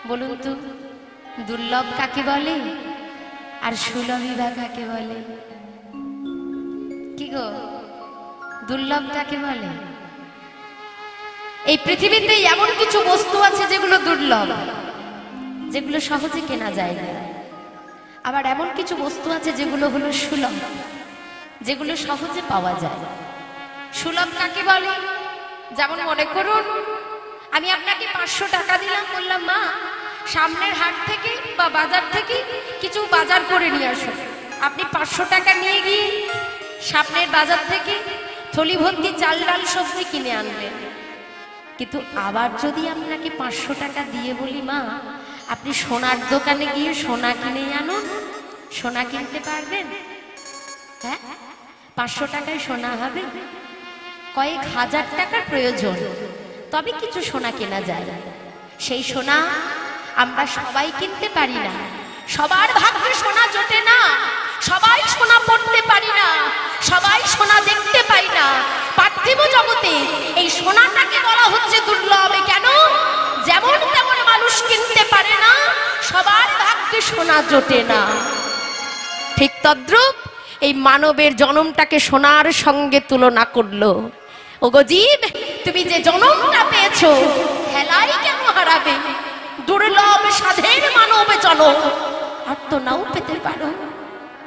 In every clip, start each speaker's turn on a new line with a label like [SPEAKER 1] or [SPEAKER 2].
[SPEAKER 1] বলুন তো দুর্লভ কাকে বলে আর সুলভীবা কাকে বলে? কি গো, দুর্লভ কাকে বলে? এই পৃথিবীতে এমন কিছু বস্তু আছে যেগুলো দুর্লভ, যেগুলো সহজে কেনা যায় না। আবার এমন কিছু বস্তু আছে যেগুলো হলো সুলভ, যেগুলো সহজে পাওয়া যায়। সুলভ কাকে বলে? যেমন মনে করুন আমি আপনাকে 500 টাকা দিলাম, বললাম মা সামনের হাট থেকে বা বাজার থেকে কিছু বাজার করে নিয়ে আসুন। আপনি 500 টাকা নিয়ে গিয়ে সামনের বাজার থেকে থলি ভর্তি চাল ডাল সবজি কিনে আনলেন। কিন্তু আবার যদি আপনাকে 500 টাকা দিয়ে বলি মা আপনি সোনার দোকানে গিয়ে সোনা কিনে আনুন, সোনা কিনতে পারবেন? হ্যাঁ, 500 টাকায় সোনা হবে? কয়েক হাজার টাকার প্রয়োজন, তবে কিছু সোনা কেনা যায়। সেই সোনা আমরা সবাই কিনতে পারি না, সবার ভাগ্যে সোনা জোটে না, সবাই সোনা পড়তে পারি না, সবাই সোনা দেখতে পাই না। পার্থিব জগতে এই সোনাটাকে বলা হচ্ছে দুর্লভ। কেন? যেমন তেমন মানুষ কিনতে পারে না, সবার ভাগ্যে সোনা জোটে না। ঠিক তদ্রূপ এই মানবের জন্মটাকে সোনার সঙ্গে তুলনা করলো। ওগো জীব, তুমি যে জন্মটা পেয়েছো হেলাই কেন হারাবে? দুর্লভ সাধের মানব জন্ম, আর তো নাও পেতে পারো,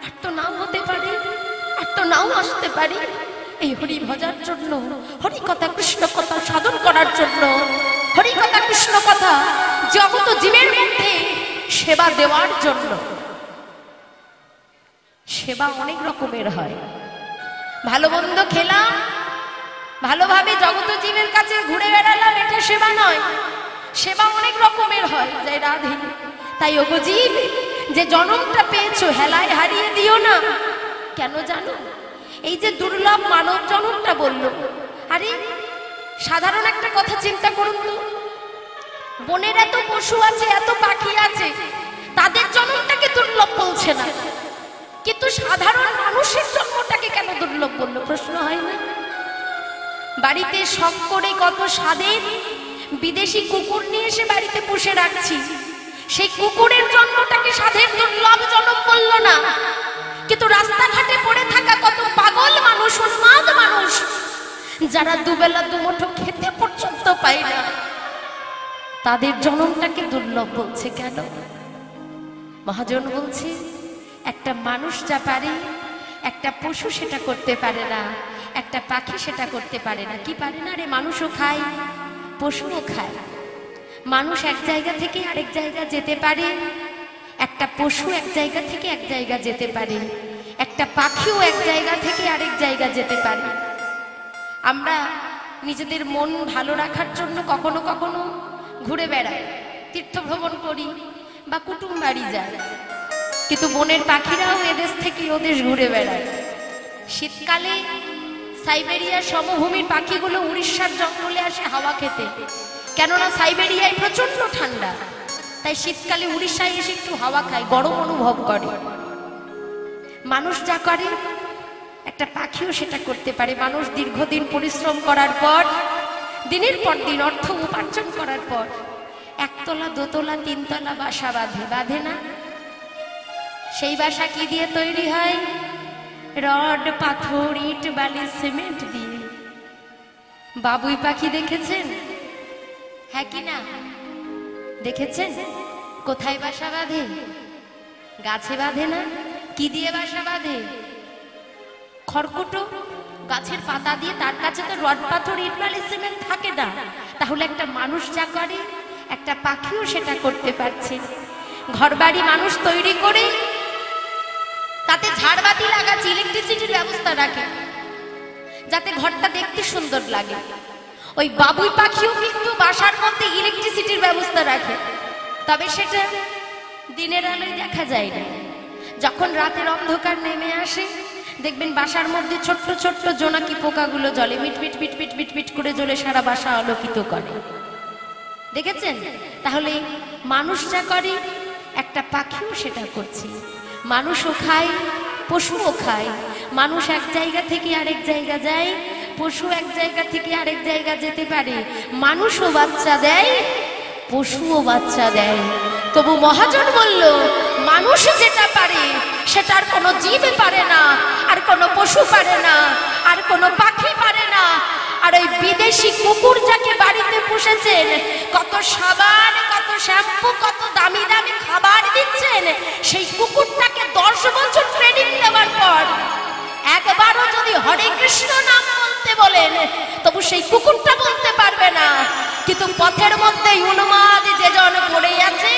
[SPEAKER 1] আর তো নাও হতে পারে, আর তো নাও আসতে পারে এই হরি ভজার জন্য, হরি কথা কৃষ্ণ কথা সাধন করার জন্য, হরি কথা কৃষ্ণ কথা জগত জীবের মধ্যে সেবা দেওয়ার জন্য। সেবা অনেক রকমের হয়। ভালো মন্দ খেলাম, ভালোভাবে জগত জীবের কাছে ঘুরে বেড়ালাম, এটা সেবা নয়। সেবা অনেক রকমের হয়, জয় রাধে। তাই ওগো জীব, যে জন্মটা পেয়েছো হেলায় হারিয়ে দিও না। কেন জানো? এই যে দুর্লভ মানব জন্মটা বললো, আরে সাধারণ একটা কথা চিন্তা করুন তো, বনের এত পশু আছে, এত পাখি আছে, তাদের জন্মটাকে দুর্লভ বলছে না, কিন্তু সাধারণ মানুষের জন্মটাকে কেন দুর্লভ বললো? প্রশ্ন হয় না? বাড়িতে শখ করে কত স্বাদের বিদেশি কুকুর নিয়ে এসে বাড়িতে পুষে রাখছি, সেই কুকুরের জন্মটাকে স্বাদের দুর্লভ জন্ম বললো না। কিন্তু রাস্তাঘাটে পড়ে থাকা কত পাগল মানুষ, উন্মাদ মানুষ, যারা দুবেলা দুমুঠো খেতে পর্যন্ত পায় না, তাদের জন্মটাকে দুর্লভ বলছে কেন? মহাজন বলছে একটা মানুষ যা পারে একটা পশু সেটা করতে পারে না, একটা পাখি সেটা করতে পারে না। কি পারে না রে? মানুষও খায়, পশুও খায়। মানুষ এক জায়গা থেকে আরেক জায়গা যেতে পারে, একটা পশু এক জায়গা থেকে এক জায়গা যেতে পারে, একটা পাখিও এক জায়গা থেকে আরেক জায়গা যেতে পারে। আমরা নিজেদের মন ভালো রাখার জন্য কখনো কখনো ঘুরে বেড়াই, তীর্থ ভ্রমণ করি বা কুটুম বাড়ি যাই, কিন্তু বনের পাখিরাও এদেশ থেকে ওদেশ ঘুরে বেড়ায়। শীতকালে সাইবেরিয়ার সমভূমির পাখিগুলো উড়িষ্যার জঙ্গলে আসে হাওয়া খেতে, কেননা সাইবেরিয়ায় প্রচন্ড ঠান্ডা, তাই শীতকালে উড়িষ্যায় এসে একটু হাওয়া খায়, গরম অনুভব করে। মানুষ যা করে একটা পাখিও সেটা করতে পারে। মানুষ দীর্ঘদিন পরিশ্রম করার পর, দিনের পর দিন অর্থ উপার্জন করার পর একতলা দোতলা তিনতলা বাসা বাঁধে, বাঁধে না? সেই বাসা কি দিয়ে তৈরি হয়? রড, পাথর, ইট, বালি, সিমেন্ট দিয়ে। বাবুই পাখি দেখেছেন? হ্যাঁ কি না? দেখেছেন? কোথায় বাসা বাঁধে? গাছে বাঁধে না? কি দিয়ে বাসা বাঁধে? খড়কুটো, গাছের পাতা দিয়ে। তার কাছে তো রড, পাথর, ইট, বালি, সিমেন্ট থাকে না। তাহলে একটা মানুষ যা করে একটা পাখিও সেটা করতে পারছে। ঘরবাড়ি মানুষ তৈরি করে তাতে ঝাড়বাতি লাগাচ্ছে, ইলেকট্রিসিটির ব্যবস্থা রাখে যাতে ঘরটা দেখতে সুন্দর লাগে। ওই বাবুই পাখিও কিন্তু বাসার মধ্যে ইলেকট্রিসিটির ব্যবস্থা রাখে, তবে সেটা দিনের আলোয় দেখা যায় না। যখন রাতের অন্ধকার নেমে আসে দেখবেন বাসার মধ্যে ছোট্ট ছোট্ট জোনাকি পোকাগুলো জ্বলে, মিটমিট মিটমিট মিটমিট করে জ্বলে সারা বাসা আলোকিত করে। দেখেছেন? তাহলে মানুষ যা করে একটা পাখিও সেটা করছে। মানুষও খায়, পশুও খায়। মানুষ এক জায়গা থেকে আরেক জায়গা যায়, পশু এক জায়গা থেকে আরেক জায়গা যেতে পারে। মানুষও বাচ্চা দেয়, পশুও বাচ্চা দেয়। তবু মহাজন বলল, মানুষ যেটা পারে সেটা আর কোনো জীব পারে না, আর কোনো পশু পারে না, আর কোনো পাখি পারে না। আর ওই বিদেশি কুকুর যাকে বাড়িতে পুষেছেন, কত সাবান, কত শ্যাম্পু, কত দামি দামি খাবার দিচ্ছেন, সেই কুকুরটাকে 10 বছর ট্রেনিং দেওয়ার পর একবারও যদি হরে কৃষ্ণ নাম বলতে বলেন, তবু সেই কুকুরটা বলতে পারবে না। কিন্তু পথের মধ্যে উন্মাদ যে জন পড়ে আছে,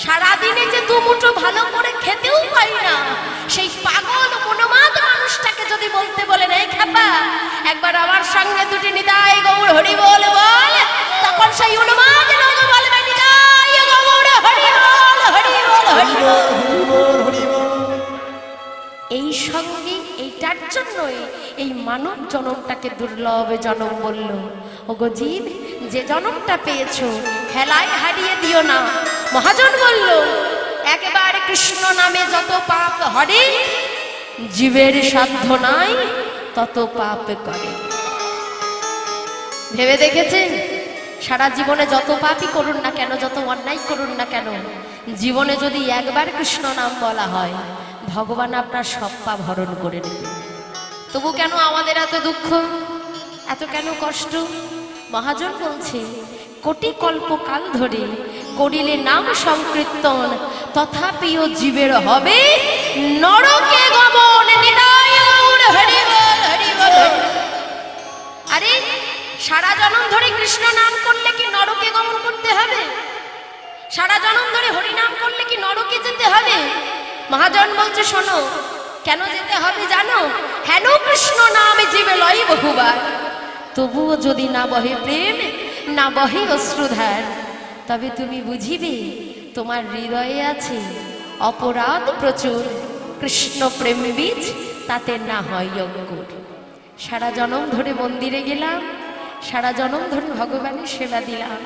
[SPEAKER 1] সারাদিনে যে দুমুঠো ভালো করে খেতেও পাই না, সেই পাগল উন্মাদ মানুষটাকে যদি বলতে বলেন, এই খাপা একবার আমার সঙ্গে দুটি নিতাই গৌর হরি বল বল, তখন সেই উন্মাদ লোক বলবে, নিতাই গৌর হরি বল, হরি বল, হরি বল, হরি বল। এই সঙ্গে এইটার জন্যই এই মানব জনমটাকে দুর্লভ জনম বলল। ওগো জীব, যে জনমটা পেয়েছো হেলায় হারিয়ে দিও না। মহাজন বলল, একবার কৃষ্ণ নামে যত পাপ হরে, জীবের সাধ্য নাই তত পাপ করে। ভেবে দেখেছেন, সারা জীবনে যত পাপই করুন না কেন, যত অন্যায় করুন না কেন, জীবনে যদি একবার কৃষ্ণ নাম বলা হয়, ভগবান আপনার সব পাপ হরণ করে নেবে। তবু কেন আমাদের এত দুঃখ, এত কেন কষ্ট? মহাজন বলছে, কোটি কল্পকাল ধরে করিলে নাম সংকীর্তন, তথাপিও জীবের হবে নরকে গমন। নিতাই গৌর হরি বল, হরি বল। আরে সারা জনম ধরে কৃষ্ণ নাম করলে কি নরকে গমন করতে হবে? সারা জনম ধরে হরি নাম করলে কি নরকে যেতে হবে? মহাজন বলছে, শোনো, কেন যেতে হবে জানো? হেন কৃষ্ণ নামে জীবে লয় বহুবার, তবুও যদি না বহে প্রেম, না বহে অশ্রুধার, তবে তুমি বুঝিবে তোমার হৃদয়ে আছে অপরাধ প্রচুর। কৃষ্ণ প্রেম বীজ তাতে না হয় অঙ্কুর। সারা জনম ধরে মন্দিরে গেলাম, সারা জনম ধরে ভগবানের সেবা দিলাম,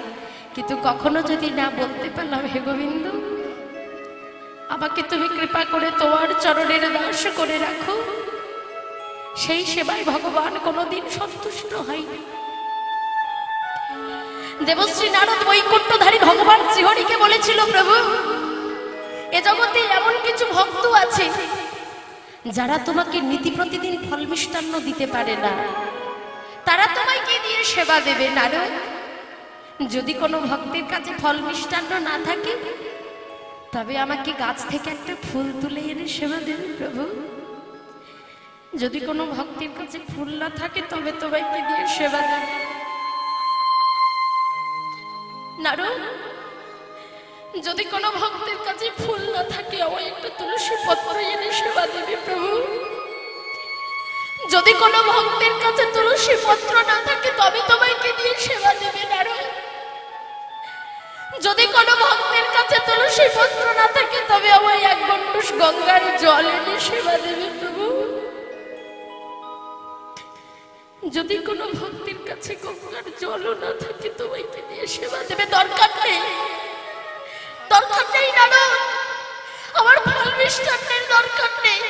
[SPEAKER 1] কিন্তু কখনো যদি না বলতে পারলাম, হে গোবিন্দ, আমাকে তুমি কৃপা করে তোমার চরণের দাস করে রাখো, সেই সেবায় ভগবান কোনোদিন সন্তুষ্ট হয়নি। দেবশ্রী নারদ বৈকুণ্ঠধারী ভগবান শ্রীহরিকে বলেছিল, প্রভু, এ জগতে এমন কিছু ভক্ত আছে যারা তোমাকে নীতি প্রতিদিন ফল মিষ্টান্ন দিতে পারে না, তারা তোমায় কি দিয়ে সেবা দেবে? নারদ, যদি কোনো ভক্তের কাছে ফল মিষ্টান্ন না থাকে, তবে আমাকে গাছ থেকে একটা ফুল তুলে এনে সেবা দেবে প্রভু। যদি কোনো ভক্তের কাছে ফুল না থাকে, তবে তোমায় কি দিয়ে সেবা দেবে? নারদ, যদি কোনো ভক্তের কাছে ফুল না থাকে, আমায় একটা তুলসী পত্র এনে সেবা দেবে প্রভু। যদি কোনো ভক্তের কাছে তুলসী পত্র না থাকে, তবে তোমায় কি দিয়ে সেবা দেবে? নারদ, যদি কোনো ভক্তের কাছে তুলসী পত্র না থাকে, তবে আমায় এক গণ্ডূষ গঙ্গার জল এনে সেবা দেবে প্রভু। যদি কোনো ভক্তের কাছে গঙ্গার জলও না থাকে, তোমায় কি দিয়ে সেবা দেবে? দরকার নেই, দরকার নেই নারদ, আমার ফল মিষ্টান্নের দরকার নেই,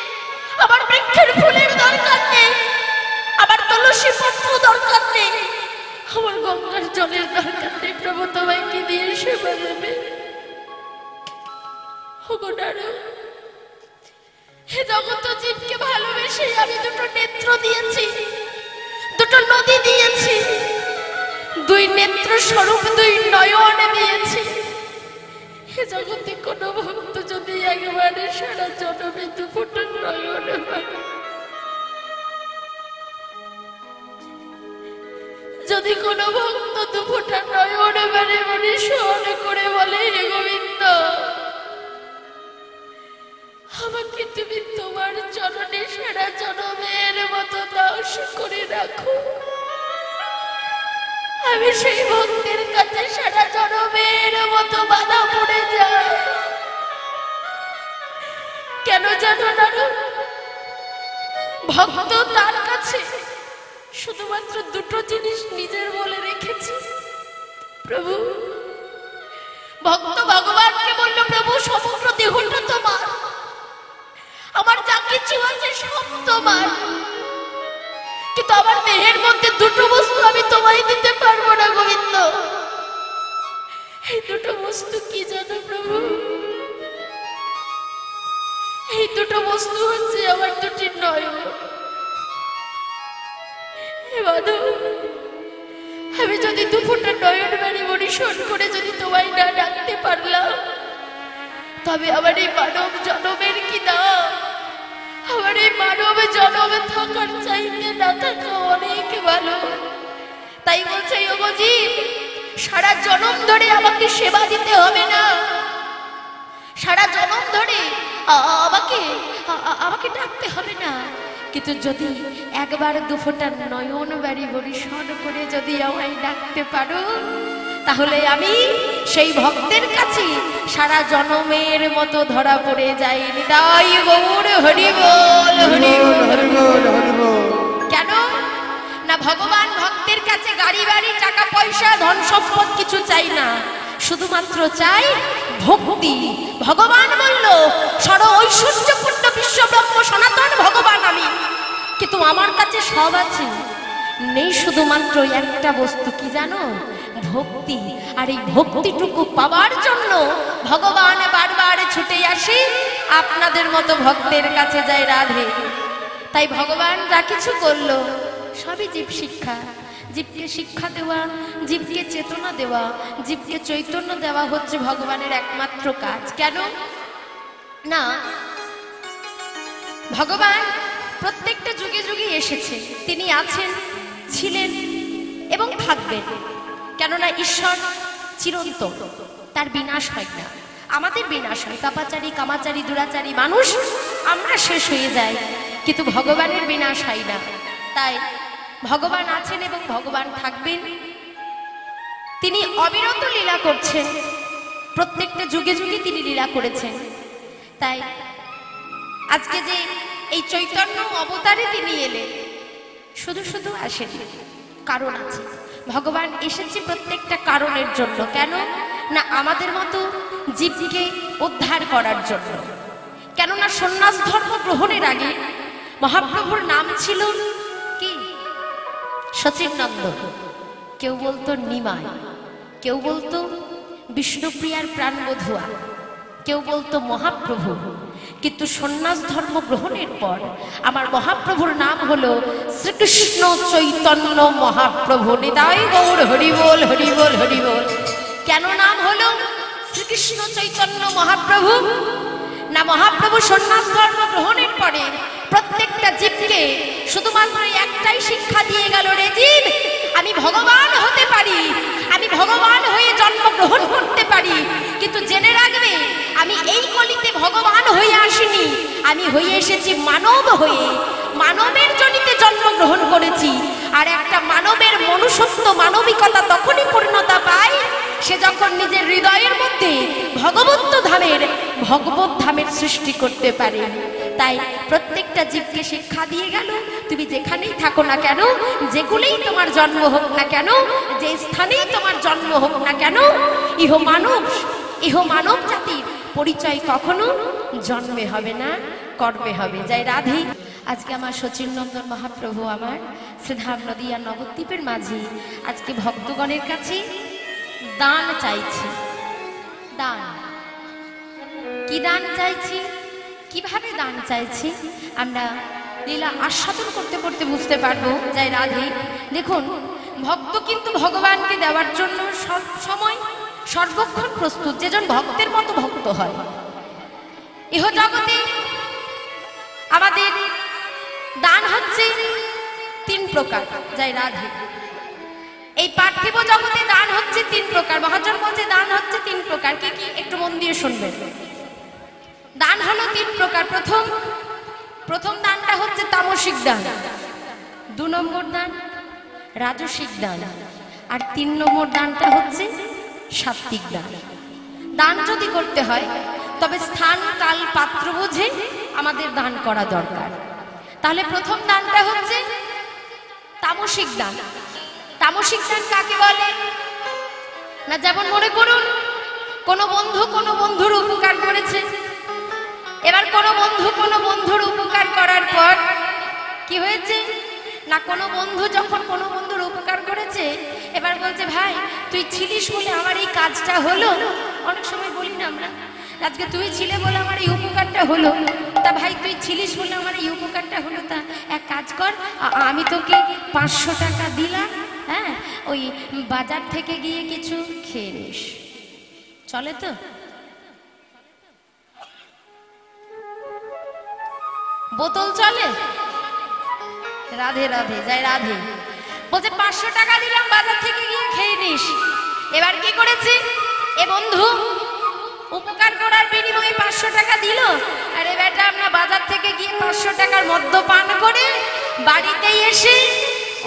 [SPEAKER 1] আমার বৃক্ষের ফুলের দরকার নেই, আমার তুলসী পত্র দরকার নেই, আমার গঙ্গার জলের দরকার নেই প্রভু। তোমায় কি দিয়ে সেবা দেবে? ওগো নারদ, হে জগত জীবকে ভালোবেসে আমি দুটো নেত্র দিয়েছি, দুটো নদী দিয়েছি, দুই নেত্র স্বরূপ দুই নয়ন দিয়েছি। হে জগতে কোনো ভক্ত যদি একবারে সারা জনমে দুফোঁটা নয়ন হয়, যদি কোনো ভক্ত দুফোঁটা নয়ন বারে বারে স্মরণ করে বলে, হে গোবিন্দ, আমাকে তুমি তোমার চরণে সারা জনমের মতো দাস করে রাখো, আমি সেই ভক্তের কাছে সারা জনমের মতো বাধা পড়ে যায়। কেন জানো নারদ? ভক্ত তার কাছে শুধুমাত্র দুটো জিনিস নিজের বলে রেখেছি। প্রভু, ভক্ত ভগবানকে বলল, প্রভু, সমগ্র দেহটা তোমার, আমার যা কিছু আছে সব তোমার, কিন্তু আমার দেহের মধ্যে দুটো বস্তু আমি তোমায় দিতে পারবো না গোবিন্দ। এই দুটো বস্তু কি জানো প্রভু? এই দুটো বস্তু হচ্ছে আমার দুটি নয়ন। আমি যদি দুপুরটা নয়ন বাড়ি পরিশোধ করে যদি তোমায় না ডাকতে পারলাম, তবে আমার এই মানব জনমের কি দাম? আমার এই মানব জনমে থাকার চাইতে না থাকা অনেক ভালো। তাই বলছে যোগজীব, সারা জনম ধরে আমাকে সেবা দিতে হবে না, সারা জনম ধরে আমাকে ডাকতে হবে না, কিন্তু যদি একবার দুফোঁটা নয়ন বাড়ি পরিশোধ করে যদি আমায় ডাকতে পারো, তাহলে আমি সেই ভক্তের কাছে সারা জনমের মতো ধরা পড়ে যাই। নিতাই গৌর হরি বল, হরি বল। কেন না? ভগবান ভক্তের কাছে গাড়ি বাড়ি টাকা পয়সা ধন সম্পদ কিছু চাই না, শুধুমাত্র চাই ভক্তি। ভগবান বলল, সর ঐশ্বর্যপূর্ণ বিশ্বব্রহ্ম সনাতন ভগবান আমি, কিন্তু আমার কাছে সব আছে, নেই শুধুমাত্র একটা বস্তু, কি জানো? ভক্তি। আর এই ভক্তিটুকু পাওয়ার জন্য ভগবান বারবার ছুটে আসে আপনাদের মতো ভক্তের কাছে যায় রাধে। তাই ভগবান যা কিছু করলো সবই জীব শিক্ষা। জীবকে শিক্ষা দেওয়া, জীবকে চেতনা দেওয়া, জীবকে চৈতন্য দেওয়া হচ্ছে ভগবানের একমাত্র কাজ। কেন না? ভগবান প্রত্যেকটা যুগে যুগে এসেছে, তিনি আছেন, ছিলেন এবং থাকবেন। কেননা ঈশ্বর চিরন্তন, তার বিনাশ হয় না। আমাদের বিনাশ হয়, তাপাচারী কামাচারী দুরাচারী মানুষ আমরা শেষ হয়ে যাই, কিন্তু ভগবানের বিনাশ হয় না। তাই ভগবান আছেন এবং ভগবান থাকবেন। তিনি অবিরত লীলা করছেন, প্রত্যেকটা যুগে যুগে তিনি লীলা করেছেন। তাই আজকে যে এই চৈতন্য অবতারে তিনি এলেন, শুধু শুধু আসেনি, কারণ আছে। ভগবান এসেছে প্রত্যেকটা কারণের জন্য। কেন না? আমাদের মতো জীবকে উদ্ধার করার জন্য। কেননা সন্ন্যাস ধর্ম গ্রহণের আগে মহাপ্রভুর নাম ছিল কি? সচিননন্দ, কেউ বলতো নিমাই, কেউ বলতো বিষ্ণুপ্রিয়ার প্রাণবধুয়া, কেউ বলতো মহাপ্রভু। কিন্তু সন্ন্যাস ধর্ম গ্রহণের পর আমার মহাপ্রভুর নাম হলো শ্রীকৃষ্ণ চৈতন্য মহাপ্রভু। নিতাই গৌর হরি বল, হরি বল, হরি বল। কেন নাম হলো শ্রীকৃষ্ণ চৈতন্য মহাপ্রভু? না, মহাপ্রভু সন্ন্যাস ধর্ম গ্রহণের পরে প্রত্যেকটা জীবকে শুধুমাত্র একটাই শিক্ষা দিয়ে গেল, রে জীব, আমি ভগবান হতে পারি, আমি ভগবান হয়ে জন্মগ্রহণ করতে পারি, কিন্তু জেনে রাখবে আমি এই কলিতে ভগবান হয়ে আসিনি, আমি হয়ে এসেছি মানব হয়ে। মানবের জনিতে জন্মগ্রহণ করেছি। আর একটা মানবের মনুষ্যত্ব, মানবিকতা তখনই পূর্ণতা পায় সে যখন নিজের হৃদয়ের মধ্যে ভগবত ধামের সৃষ্টি করতে পারে। তাই প্রত্যেকটা জীবকে শিক্ষা দিয়ে গেল, তুমি যেখানেই থাকো না কেন, যেগুলোই তোমার জন্ম হোক না কেন, যে স্থানেই তোমার জন্ম হোক না কেন, ইহ মানব জাতির পরিচয় কখনো জন্মে হবে না, কর্মে হবে। যাই রাধে। আজকে আমার সচিননন্দন মহাপ্রভু, আমার শ্রীধাম নদীয়া নবদ্বীপের মাঝি, আজকে ভক্তগণের কাছে দান চাইছি। দান কি? দান চাইছি, কিভাবে দান চাইছি আমরা লীলা আস্বাদন করতে করতে বুঝতে পারবো। যাই রাধে। দেখুন, ভক্ত কিন্তু ভগবানকে দেওয়ার জন্য সব সময় সর্বক্ষণ প্রস্তুত, যেজন ভক্তের মতো ভক্ত হয়। ইহ জগতে আমাদের দান হচ্ছে তিন প্রকার। যাই রাধে। এই পার্থিব জগতে দান হচ্ছে তিন প্রকার। মহাজন বলছে দান হচ্ছে তিন প্রকার। কি কি? একটু মন দিয়ে শুনবেন। দান হলো তিন প্রকার। প্রথম দানটা হচ্ছে তামসিক দান, 2 নম্বর দান রাজসিক দান, আর 3 নম্বর দানটা হচ্ছে সাত্বিক দান। দান যদি করতে হয় তবে স্থান কাল পাত্র বুঝে আমাদের দান করা দরকার। তাহলে প্রথম দানটা হচ্ছে তামসিক দান। তামসিক দান কাকে বলে না? যেমন মনে করুন, কোনো বন্ধুর উপকার করেছে, এবার কোনো বন্ধুর উপকার করার পর কি হয়েছে না, কোনো বন্ধু যখন কোনো বন্ধুর উপকার করেছে, এবার বলছে ভাই তুই ছিলিস বলে আমার এই কাজটা হলো। অনেক সময় বলি না আমরা, আজকে তুই ছিলে বলে আমার এই উপকারটা হলো। তা ভাই তুই ছিলিস বলে আমার এই উপকারটা হলো, তা এক কাজ কর, আমি তোকে 500 টাকা দিলাম, হ্যাঁ ওই বাজার থেকে গিয়ে কিছু খেয়ে নিস। চলে তো? বোতল চলে? রাধে রাধে, জয় রাধে। বলছে 500 টাকা দিলাম, বাজার থেকে গিয়ে খেয়ে নিস। এবার কি করেছে এ বন্ধু? উপকার করার বিনিময়ে 500 টাকা দিল, আর এ বেটা আমরা বাজার থেকে গিয়ে 500 টাকার মদ্যপান করে বাড়িতেই এসে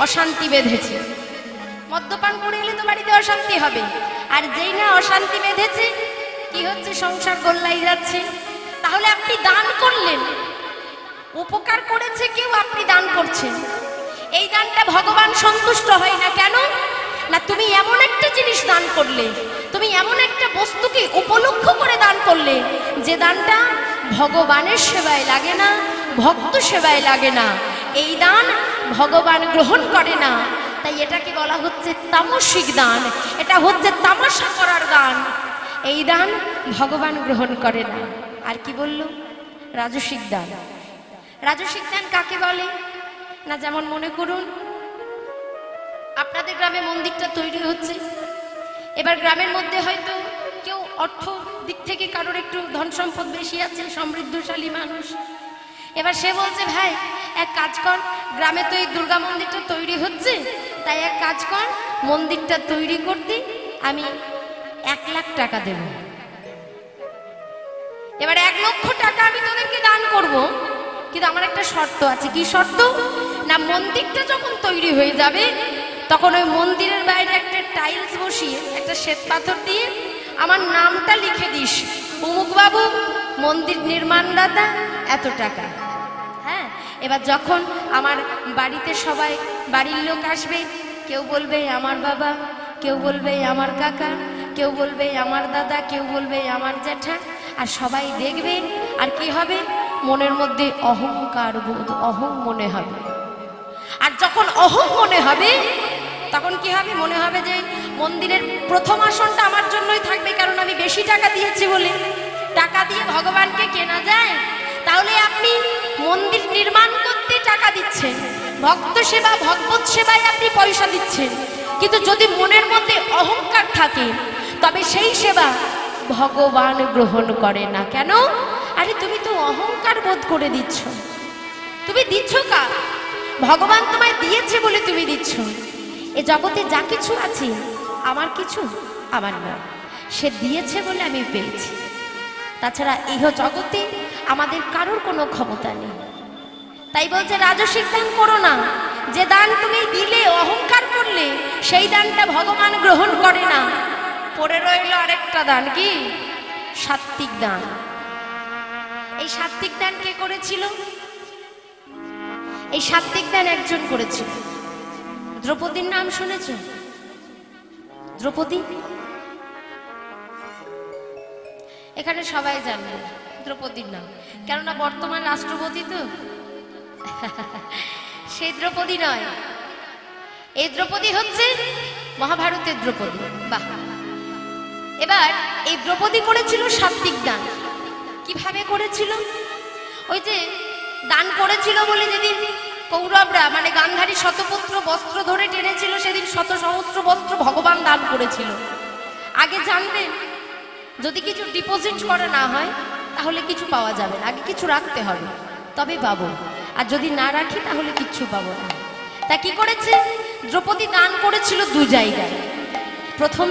[SPEAKER 1] অশান্তি বেঁধেছে। মদ্যপান করে এলে তো বাড়িতে অশান্তি হবে, আর যেই না অশান্তি বেঁধেছে কি হচ্ছে, সংসার গোল্লাই যাচ্ছে। তাহলে আপনি দান করলেন, উপকার করেছে কেউ, আপনি দান করছেন, এই দানটা ভগবান সন্তুষ্ট হয় না। কেন না, তুমি এমন একটা জিনিস দান করলে, তুমি এমন একটা বস্তুকে উপলক্ষ করে দান করলে যে দানটা ভগবানের সেবায় লাগে না, ভক্ত সেবায় লাগে না, এই দান ভগবান গ্রহণ করে না। তাই এটাকে বলা হচ্ছে তামসিক দান, এটা হচ্ছে তামাশা করার দান। এই দান ভগবান গ্রহণ করে না। আর কি বলল? রাজসিক দান। রাজসিক দান কাকে বলে না, যেমন মনে করুন আপনাদের গ্রামে মন্দিরটা তৈরি হচ্ছে, এবার গ্রামের মধ্যে হয়তো কেউ অর্থ দিক থেকে কারোর একটু ধন সম্পদ বেশি আছে, সমৃদ্ধশালী মানুষ। এবার সে বলছে ভাই এক কাজ কর, গ্রামে তো এই দুর্গা মন্দিরটা তৈরি হচ্ছে, তাই এক কাজ কর, মন্দিরটা তৈরি করতে আমি 1 লাখ টাকা দেব। এবার 1 লক্ষ টাকা আমি তোদেরকে দান করব, কিন্তু আমার একটা শর্ত আছে। কি শর্ত না, মন্দিরটা যখন তৈরি হয়ে যাবে তখন ওই মন্দিরের বাইরে একটা টাইলস বসিয়ে, একটা শ্বেত পাথর দিয়ে আমার নামটা লিখে দিস, অমুক বাবু, মন্দির নির্মাণদাতা, এত টাকা। হ্যাঁ, এবার যখন আমার বাড়িতে সবাই বাড়ির লোক আসবে, কেউ বলবে আমার বাবা, কেউ বলবে আমার কাকা, কেউ বলবে আমার দাদা, কেউ বলবে আমার জ্যাঠা, আর সবাই দেখবে। আর কি হবে? মনের মধ্যে অহংকার বোধ, অহং মনে হবে। আর যখন অহং মনে হবে তখন কি হবে? মনে হবে যে মন্দিরের প্রথম আসনটা আমার জন্যই থাকবে, কারণ আমি বেশি টাকা দিয়েছি বলে। টাকা দিয়ে ভগবানকে কেনা যায়? তাহলে আপনি মন্দির নির্মাণ করতে টাকা দিচ্ছেন, ভক্ত সেবা, ভগবত সেবায় আপনি পয়সা দিচ্ছেন, কিন্তু যদি মনের মধ্যে অহংকার থাকে তবে সেই সেবা ভগবান গ্রহণ করে না। কেন? আরে তুমি তো অহংকার বোধ করে দিচ্ছ। তুমি দিচ্ছ কার? ভগবান তোমায় দিয়েছে বলে তুমি দিচ্ছ। এ জগতে যা কিছু আছে আমার কিছু, আমার না, সে দিয়েছে বলে আমি পেয়েছি। তাছাড়া ইহ জগতে আমাদের কারোর কোনো ক্ষমতা নেই। তাই বলছে রাজসিক দান করো না। যে দান তুমি দিলে, অহংকার করলে, সেই দানটা ভগবান গ্রহণ করে না। পড়ে রইল আরেকটা দান, কি? সাত্ত্বিক দান। এই সাত্ত্বিক দান কে করেছিল? এই সাত্ত্বিক দান একজন করেছিল। দ্রৌপদীর নাম শুনেছ? দ্রৌপদী এখানে সবাই জানে দ্রৌপদীর নাম, কেননা বর্তমান রাষ্ট্রপতি তো। সেই দ্রৌপদী নয়, এই দ্রৌপদী হচ্ছে মহাভারতের দ্রৌপদী। বাহ! এবার এই দ্রৌপদী করেছিল সাত্ত্বিক দান। কিভাবে করেছিল? ওই যে দান করেছিল বলে যেদিন কৌরবরা মানে গান্ধারী শতপুত্র বস্ত্র ধরে টেনেছিল, সেদিন শত সহস্র বস্ত্র ভগবান দান করেছিল। আগে জানবেন, যদি কিছু ডিপোজিট করা না হয় তাহলে কিছু পাওয়া যাবে না, আগে কিছু রাখতে হবে তবে পাবো, আর যদি না রাখি তাহলে কিচ্ছু পাবো না। তা কি করেছে? দ্রৌপদী দান করেছিল 2 জায়গায়। প্রথম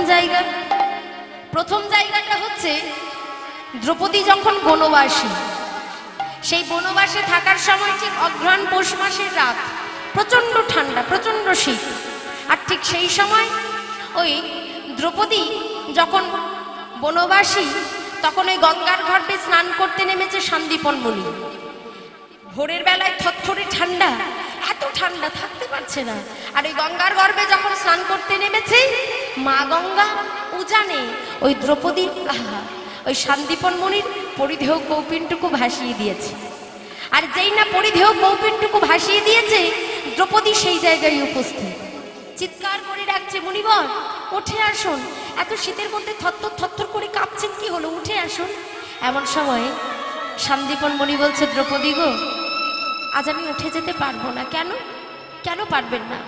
[SPEAKER 1] জায়গাটা হচ্ছে দ্রৌপদী যখন বনবাসী, সেই বনবাসে থাকার সময় ঠিক অঘ্রাণ পৌষ মাসের রাত, প্রচন্ড ঠান্ডা, প্রচন্ড শীত। আর ঠিক সেই সময় ওই দ্রৌপদী যখন বনবাসী, তখন ওই গঙ্গার গর্ভে স্নান করতে নেমেছে সান্দীপন মুনি। ভোরের বেলায় থরথরে ঠান্ডা, এত ঠান্ডা থাকতে পারছে না। আর ওই গঙ্গার গর্ভে যখন স্নান করতে নেমেছে, মা গঙ্গা উজানে ওই দ্রৌপদী ওই সান্দীপন মুনির পরিধেয় কৌপিনটুকু ভাসিয়ে দিয়েছে। আর যেই না পরিধেয় কৌপিনটুকু ভাসিয়ে দিয়েছে, দ্রৌপদী সেই জায়গায় উপস্থিত। চিৎকার করে ডাকছে, মুনিবর উঠে আসুন, এত শীতের মধ্যে থরথর থরথর করে কাঁপছেন, কি হলো, উঠে আসুন। এমন সময় সন্দীপন মুনি বলছে, দ্রৌপদী গো, আজ আমি উঠে যেতে পারবো না। কেন? কেন পারবেন না?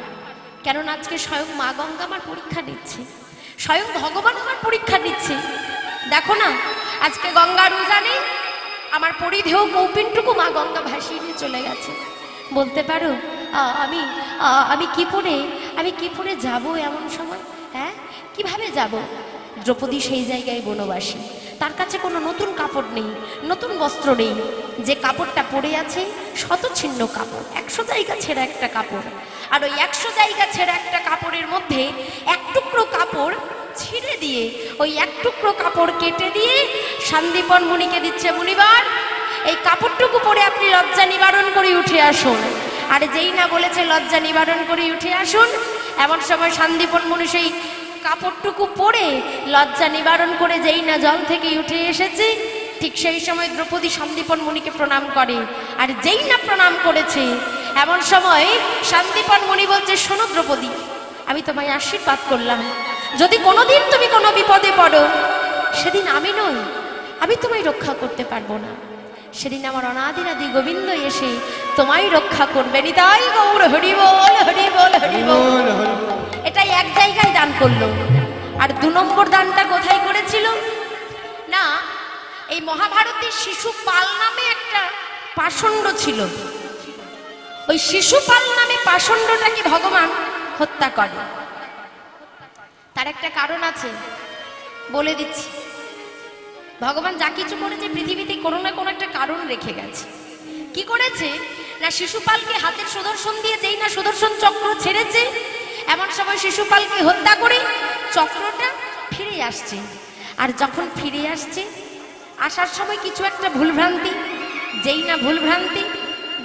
[SPEAKER 1] কেননা আজকে স্বয়ং মা গঙ্গা আমার পরীক্ষা নিচ্ছে, স্বয়ং ভগবান আমার পরীক্ষা নিচ্ছে। দেখো না, আজকে গঙ্গার উজানে আমার পরিধেয় কৌপিনটুকু মা গঙ্গা ভাসিয়ে নিয়ে চলে গেছে। বলতে পারো আমি কি পরে যাব এমন সময়? হ্যাঁ, কিভাবে যাব? দ্রৌপদী সেই জায়গায় বনবাসী, তার কাছে কোনো নতুন কাপড় নেই, নতুন বস্ত্র নেই। যে কাপড়টা পরে আছে শতছিন্ন কাপড়, 100 জায়গা ছেঁড়া একটা কাপড়। আর ওই 100 জায়গা ছেঁড়া একটা কাপড়ের মধ্যে এক টুকরো কাপড় ছিঁড়ে দিয়ে, ওই এক টুকরো কাপড় কেটে দিয়ে সন্দীপন মুনিকে দিচ্ছে, মুনিবার এই কাপড়টুকু পরে আপনি লজ্জা নিবারণ করে উঠে আসুন। আর যেই না বলেছে লজ্জা নিবারণ করে উঠে আসুন, এমন সময় সন্দীপন মুনি সেই কাপড়টুকু পরে লজ্জা নিবারণ করে যেই না জল থেকে উঠে এসেছে, ঠিক সেই সময় দ্রৌপদী সন্দীপন মুনিকে প্রণাম করে। আর যেই না প্রণাম করেছে, এমন সময় সন্দীপন মুনি বলছে, শোনো দ্রৌপদী, আমি তোমায় আশীর্বাদ করলাম, যদি কোনোদিন তুমি কোনো বিপদে পড়ো, সেদিন আমি নই, আমি তোমায় রক্ষা করতে পারবো না, সেদিন আমার অনাদিরাদি গোবিন্দ এসে তোমায় রক্ষা করবে। নিতাই গৌর হরি বল, হরি বল, হরি বল। এটাই এক জায়গায় দান করলো। আর 2 নম্বর দানটা কোথায় করেছিল না, এই মহাভারতে শিশুপাল নামে একটা পাষণ্ড ছিল। ওই শিশুপাল নামে পাষণ্ডটাকে ভগবান হত্যা করে। তার একটা কারণ আছে, বলে দিচ্ছি। ভগবান যা কিছু করেছে পৃথিবীতে কোনো না কোনো একটা কারণ রেখে গেছে। কি করেছে না, শিশুপালকে হাতের সুদর্শন দিয়ে যেই না সুদর্শন চক্র ছেড়েছে, এমন সময় শিশুপালকে হত্যা করে চক্রটা ফিরে আসছে। আর যখন ফিরে আসছে, আসার সময় কিছু একটা ভুলভ্রান্তি, যেই না ভুলভ্রান্তি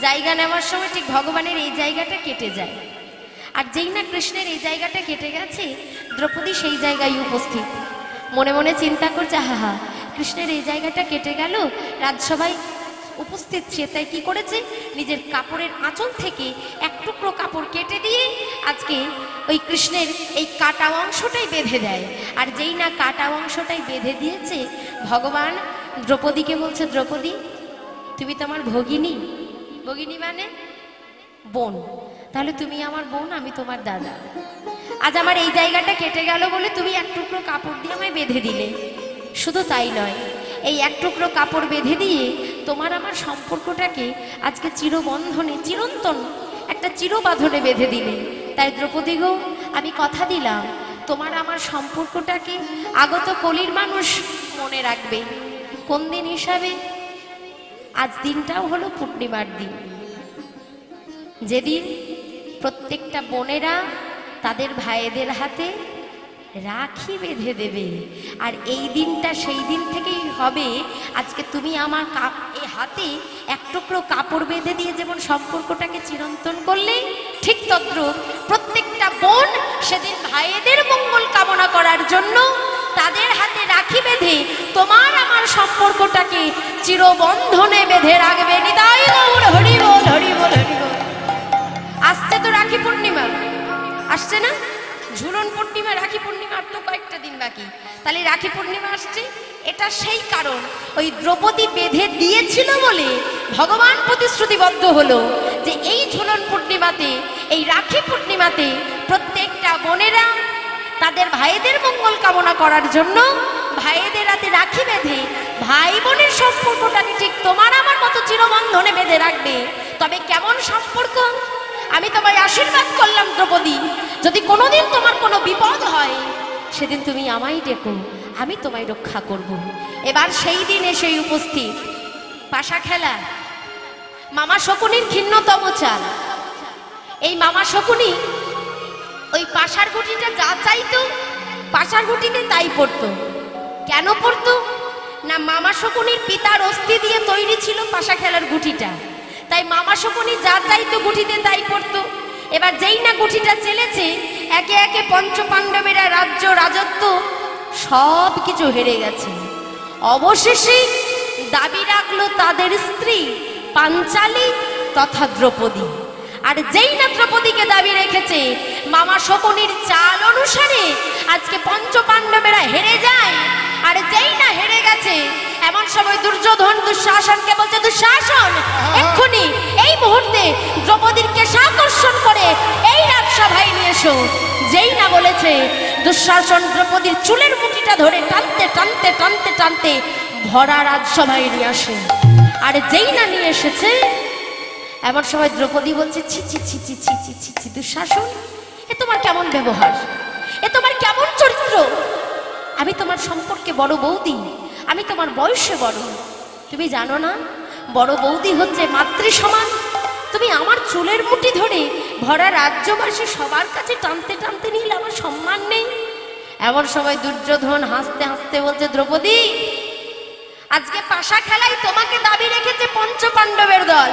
[SPEAKER 1] জায়গা নেওয়ার সময় ঠিক ভগবানের এই জায়গাটা কেটে যায়। আর যেই না কৃষ্ণের এই জায়গাটা কেটে গেছে, দ্রৌপদী সেই জায়গায় উপস্থিত, মনে মনে চিন্তা করছে, হা কৃষ্ণের এই জায়গাটা কেটে গেল, রাজসভায় উপস্থিত সে তাই কি করেছে, নিজের কাপড়ের আঁচল থেকে এক টুকরো কাপড় কেটে দিয়ে আজকে ওই কৃষ্ণের এই কাটা অংশটাই বেঁধে দেয়। আর যেই না কাটা অংশটাই বেঁধে দিয়েছে, ভগবান দ্রৌপদীকে বলছে, দ্রৌপদী তুমি তো আমার ভগিনী, ভগিনী মানে বোন, তাহলে তুমি আমার বোন, আমি তোমার দাদা। আজ আমার এই জায়গাটা কেটে গেল বলে তুমি এক টুকরো কাপড় দিয়ে আমায় বেঁধে দিলে। শুধু তাই নয়, এই এক টুকরো কাপড় বেঁধে দিয়ে তোমার আমার সম্পর্কটাকে আজকে চিরবন্ধনে, চিরন্তন একটা চিরবাঁধনে বেঁধে দিলে। তাই দ্রৌপদী গো, আমি কথা দিলাম, তোমার আমার সম্পর্কটাকে আগত কলির মানুষ মনে রাখবে। কোন দিন হিসাবে? আজ দিনটাও হলো পূর্ণিমার দিন, যেদিন প্রত্যেকটা বোনেরা তাদের ভাইদের হাতে রাখি বেঁধে দেবে। আর এই দিনটা সেই দিন থেকেই হবে। আজকে তুমি আমার এই হাতে এক টুকরো কাপড় বেঁধে দিয়ে যেমন সম্পর্কটাকে চিরন্তন করলে, ঠিক তদ্রূপ প্রত্যেকটা বোন সেদিন ভাইদের মঙ্গল কামনা করার জন্য তাদের হাতে রাখি বেঁধে তোমার আমার সম্পর্কটাকে চিরবন্ধনে বেঁধে রাখবে। নিতাই গৌর হরি বল, হরি বল, হরি বল। আসছে তো রাখি পূর্ণিমা, আসছে না? ঝুলন পূর্ণিমা, রাখি পূর্ণিমা আর তো কয়েকটা দিন বাকি, তাহলে রাখি পূর্ণিমা আসছে। এটা সেই কারণ, ওই দ্রৌপদী বেঁধে দিয়েছিল বলে ভগবান প্রতিশ্রুতিবদ্ধ হলো যে এই ঝুলন পূর্ণিমাতে, এই রাখি পূর্ণিমাতে প্রত্যেকটা বোনেরা তাদের ভাইদের মঙ্গল কামনা করার জন্য ভাইদের হাতে রাখি বেঁধে ভাই বোনের সম্পর্কটাকে ঠিক তোমার আমার মতো চিরবন্ধনে বেঁধে রাখবে। তবে কেমন সম্পর্ক? আমি তোমায় আশীর্বাদ করলাম দ্রৌপদী, যদি কোনোদিন তোমার কোনো বিপদ হয়, সেদিন তুমি আমায় ডেকো, আমি তোমায় রক্ষা করব। এবার সেই দিন এসে উপস্থিত পাশা খেলা, মামা শকুনির ক্ষীণতম চাল। এই মামা শকুনি ওই পাশার গুটিটা যা চাইতো, পাশার গুটিতে তাই পড়তো। কেন পড়তো না, মামা শকুনির পিতার অস্থি দিয়ে তৈরি ছিল পাশা খেলার গুটিটা, তাই মামা শকুনি যা চাইতো গুটিতে তাই পড়তো। এবার যেই না গুটিটা চেলেছে, একে একে পঞ্চপাণ্ডবেরা রাজ্য রাজত্ব সব কিছু হেরে গেছে। অবশেষে দাবি রাখলো তাদের স্ত্রী পাঞ্চালী তথা দ্রৌপদী। আর যেই না দ্রৌপদীকে দাবি রেখেছে মামা শকুনির চাল অনুসারে আজকে পঞ্চপাণ্ডবেরা হেরে যায়, আর যেই না হেরে গেছে এমন সময় দুর্যোধন দুঃশাসনকে বলছে, দুঃশাসন এক্ষুনি এই মুহূর্তে দ্রৌপদীর কেশাকর্ষণ করে এই রাজসভায় নিয়ে এসো। যেই না বলেছে দুঃশাসন দ্রৌপদীর চুলের মুঠিটা ধরে টানতে টানতে টানতে টানতে ভরা রাজসভায় নিয়ে আসে। আর যেই না নিয়ে এসেছে এমন সময় দ্রৌপদী বলছে, ছি ছি ছি ছি ছি ছি ছি ছি, দুঃশাসন এ তোমার কেমন ব্যবহার, এ তোমার কেমন চরিত্র? আমি তোমার সম্পর্কে বড় বৌদি, আমি তোমার বয়সে বড়, তুমি জানো না বড় বৌদি হচ্ছে মাতৃ সমান? তুমি আমার চুলের মুঠি ধরে ভরা রাজ্যবাসী সবার কাছে টানতে টানতে নিলে আমার সম্মান নেই? এমন সময় দুর্যোধন হাসতে হাসতে বলছে, দ্রৌপদী আজকে পাশা খেলায় তোমাকে দাবি রেখেছে পঞ্চপাণ্ডবের দল,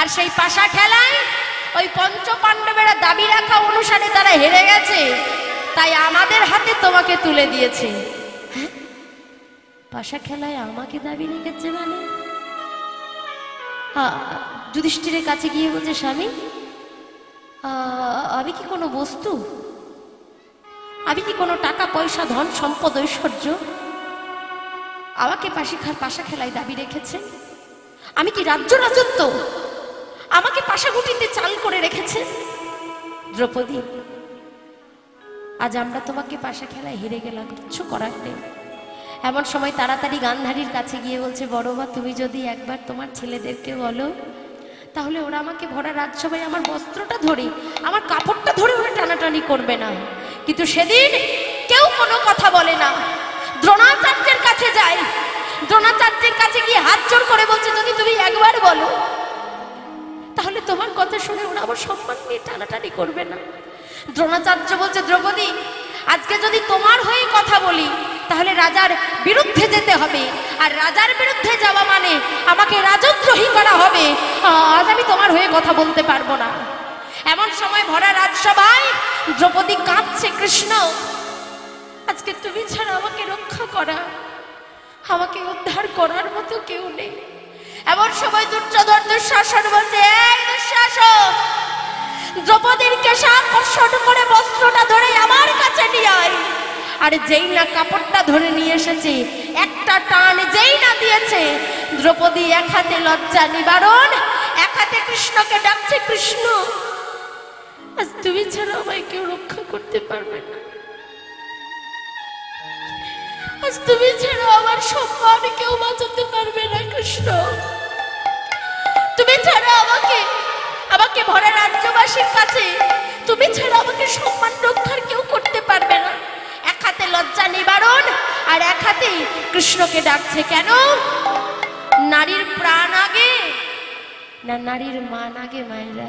[SPEAKER 1] আর সেই পাশা খেলায় ওই পঞ্চপাণ্ডবেরা দাবি রাখা অনুসারে তারা হেরে গেছে, তাই আমাদের হাতে তোমাকে তুলে দিয়েছে। পাশা খেলায় আমাকে দাবি রেখেছে মানে? যুধিষ্ঠিরের কাছে গিয়ে বলছে, স্বামী আমি কি কোনো বস্তু, আমি কি কোনো টাকা পয়সা ধন সম্পদ ঐশ্বর্য? আমাকে পাশা খেলায় দাবি রেখেছে? আমি কি রাজ্য রাজত্ব? আমাকে পাশাগুটিতে চাল করে রেখেছে? দ্রৌপদী আজ আমরা তোমাকে পাশা খেলায় হেরে গেলাম, কিচ্ছু করার নেই। এমন সময় তাড়াতাড়ি গান্ধারীর কাছে গিয়ে বলছে, বড় মা তুমি যদি একবার তোমার ছেলেদেরকে বলো তাহলে ওরা আমাকে ভরা রাজসভায় আমার বস্ত্রটা ধরে আমার কাপড়টা ধরে ওরা টানাটানি করবে না। কিন্তু সেদিন কেউ কোনো কথা বলে না। দ্রোণাচার্যের কাছে যায়, দ্রোণাচার্যের কাছে গিয়ে হাত জোড় করে বলছে, যদি তুমি একবার বলো তাহলে তোমার কথা শুনে ওরা আমার সম্মান নিয়ে টানাটানি করবে না। দ্রোণাচার্য বলছে, দ্রৌপদী আজকে যদি তোমার হয়ে কথা বলি তাহলে রাজার বিরুদ্ধে যেতে হবে, আর রাজার বিরুদ্ধে যাওয়া মানে আমাকে রাজদ্রোহী করা হবে। আজ আমি তোমার হয়ে কথা বলতে পারবো না। এমন সময় ভরা রাজসভায় দ্রৌপদী কাঁদছে, কৃষ্ণ আজকে তুমি ছাড়া আমাকে রক্ষা করা, আমাকে উদ্ধার করার মতো কেউ নেই। এমন সময় দুর্যোধন দুঃশাসন বলছে, এই দুঃশাসন দ্রৌপদীর কেশাকর্ষণ করে বস্ত্রটা ধরে আমার কাছে নিয়ে আয়। আর যেই না কাপড়টা ধরে নিয়ে এসেছে একটা টান যেই না দিয়েছে, দ্রৌপদী এক হাতে লজ্জা নিবারণ, এক হাতে কৃষ্ণকে ডাকছে, কৃষ্ণ আজ তুমি ছাড়া আমায় কেউ রক্ষা করতে পারবে না, আজ তুমি ছাড়া আমার সম্মান কেউ বাঁচাতে পারবে না। কৃষ্ণ তুমি ছাড়া আমাকে ভরা রাজ্যবাসীর কাছে তুমি ছাড়া আমাকে সম্মান রক্ষার কেউ করতে পারবে না। এক হাতে লজ্জা নিবারণ আর এক হাতে কৃষ্ণকে ডাকছে। কেন? নারীর প্রাণ আগে না নারীর মান আগে? মায়েরা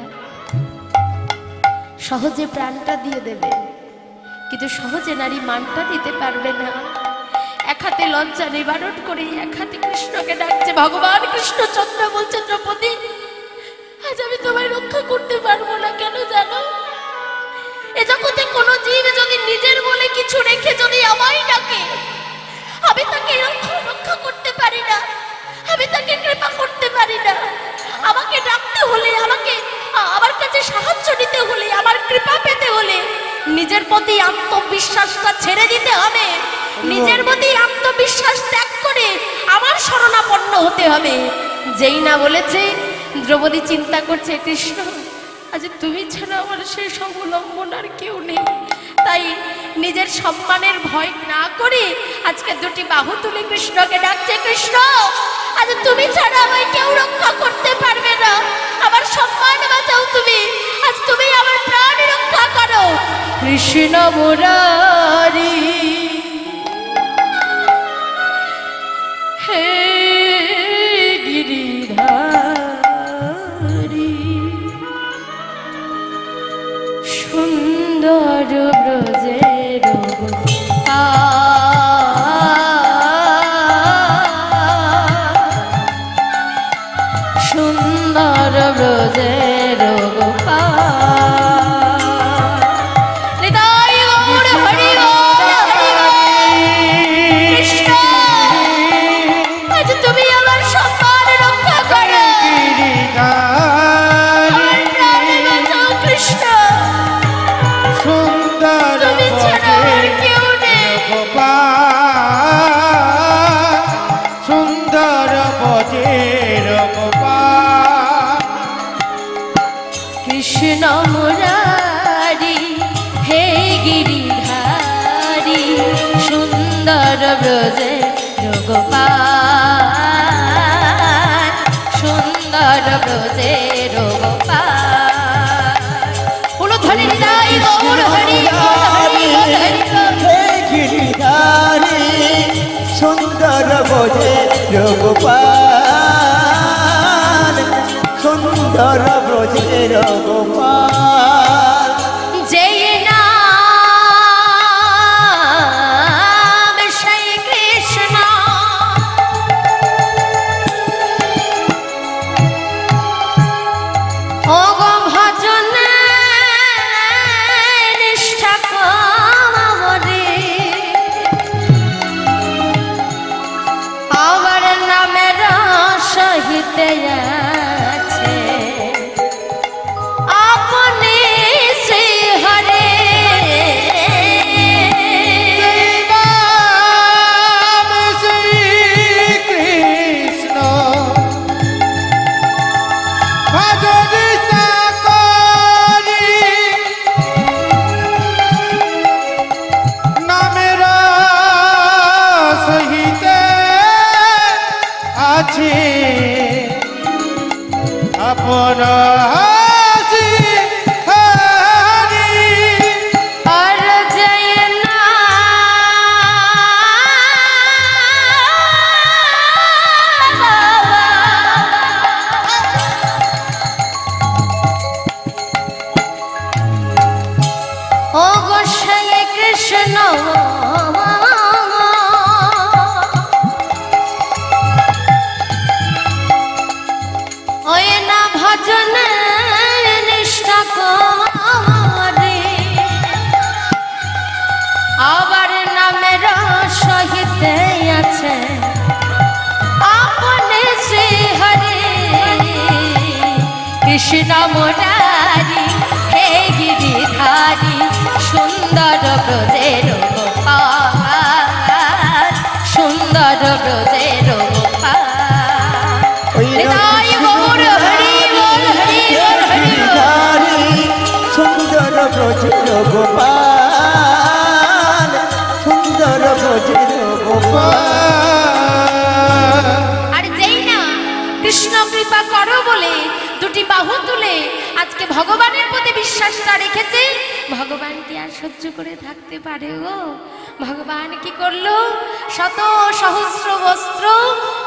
[SPEAKER 1] সহজে প্রাণটা দিয়ে দেবে, কিন্তু সহজে নারী মানটা দিতে পারবে না। এক হাতে লজ্জা নিবারণ করে এক হাতে কৃষ্ণকে ডাকছে। ভগবান কৃষ্ণচন্দ্র বলছে, দ্রৌপদী আজ আমি তোমায় রক্ষা করতে পারবো না। কেন জানো? এ জগতে কোনো জীব যদি নিজের বলে কিছু রেখে যদি আমায় ডাকে, আমি তাকে রক্ষা করতে পারি না, আমি তাকে কৃপা করতে পারি না। আমাকে ডাকতে হলে, আমাকে আমার কাছে সাহায্য নিতে হলে, আমার কৃপা পেতে হলে নিজের প্রতি আত্মবিশ্বাসটা ছেড়ে দিতে হবে, নিজের প্রতি আত্মবিশ্বাস ত্যাগ করে আমার শরণাপন্ন হতে হবে। যেই না বলেছে, দ্রৌপদী চিন্তা করছে, কৃষ্ণ আজ তুমি ছাড়া আমার সেই অবলম্বন আর কেউ নেই। তাই নিজের সম্মানের ভয় না করে আজকে দুটি বাহু তুলে কৃষ্ণকে ডাকছে, কৃষ্ণ আজ তুমি ছাড়া আমায় কেউ রক্ষা করতে পারবে না, আমার সম্মান বাঁচাও তুমি, আজ তুমি আমার প্রাণ রক্ষা করো। কৃষ্ণ মুরারি হে গিরিধারী সুন্দর ব্রজের সুন্দর ব্রজের গোপাল। হরি বল হরি বল। গোপাল সুন্দর ব্রজের গোপাল উলুধ্বনি হৃদয় গৌর হরি হরি হরি
[SPEAKER 2] গিরিধারী সুন্দর ব্রজের গোপাল সুন্দর ব্রজের গোপাল
[SPEAKER 1] যেই নাম সেই কৃষ্ণ ও গো ভজন নিষ্ঠা কমরে আমার নামের সহিত আছে আপনি শ্রী হরে
[SPEAKER 2] নাম শ্রী কৃষ্ণ ভজনিতা করি নামের সহিতে আছে আপন হাসি হরি
[SPEAKER 1] আর জয় না ও গোসাই কৃষ্ণ ওই না ভজন নিষ্ঠা করে আবার নামের সহিত আছে আপনি শ্রী হরে কৃষ্ণ মুরারি হে গিরিধারী সুন্দর ব্রজের গোপাল সুন্দর ব্রজের গোপাল হৃদয় গৌর হরি বল হরি বল হরি বল
[SPEAKER 2] সুন্দর ব্রজের গোপাল সুন্দর ব্রজের গোপাল
[SPEAKER 1] আর যেই না কৃষ্ণ কৃপা করো বলে দুটি বাহু তুলে আজকে ভগবানের প্রতি বিশ্বাসটা রেখেছে ভগবান কি আর সহ্য করে থাকতে পারে গো ভগবান কি করলো শত সহস্র বস্ত্র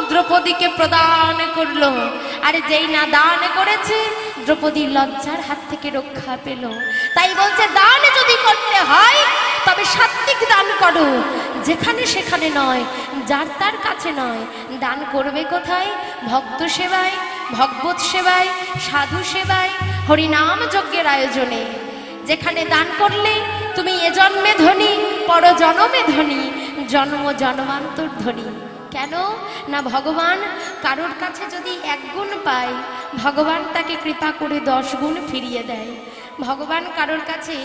[SPEAKER 1] দ্রৌপদীকে প্রদান করলো আর যেই না দান করেছে দ্রৌপদী লজ্জার হাত থেকে রক্ষা পেল তাই বলছে দান যদি করতে হয় তবে সাত্বিক দান করো যেখানে সেখানে নয় যার তার কাছে নয় দান করবে কোথায় ভক্ত সেবায় ভগবত সেবায় সাধু সেবায় হরিনাম যজ্ঞের আয়োজনে যেখানে দান করলে তুমি এ জন্মে ধনী পর জন্মে ধনী জন্ম জন্মান্তর ধনী কেন না ভগবান কারোর কাছে যদি 1 গুণ পায় ভগবান তাকে কৃপা করে 10 গুণ ফিরিয়ে দেয় ভগবান কারোর কাছে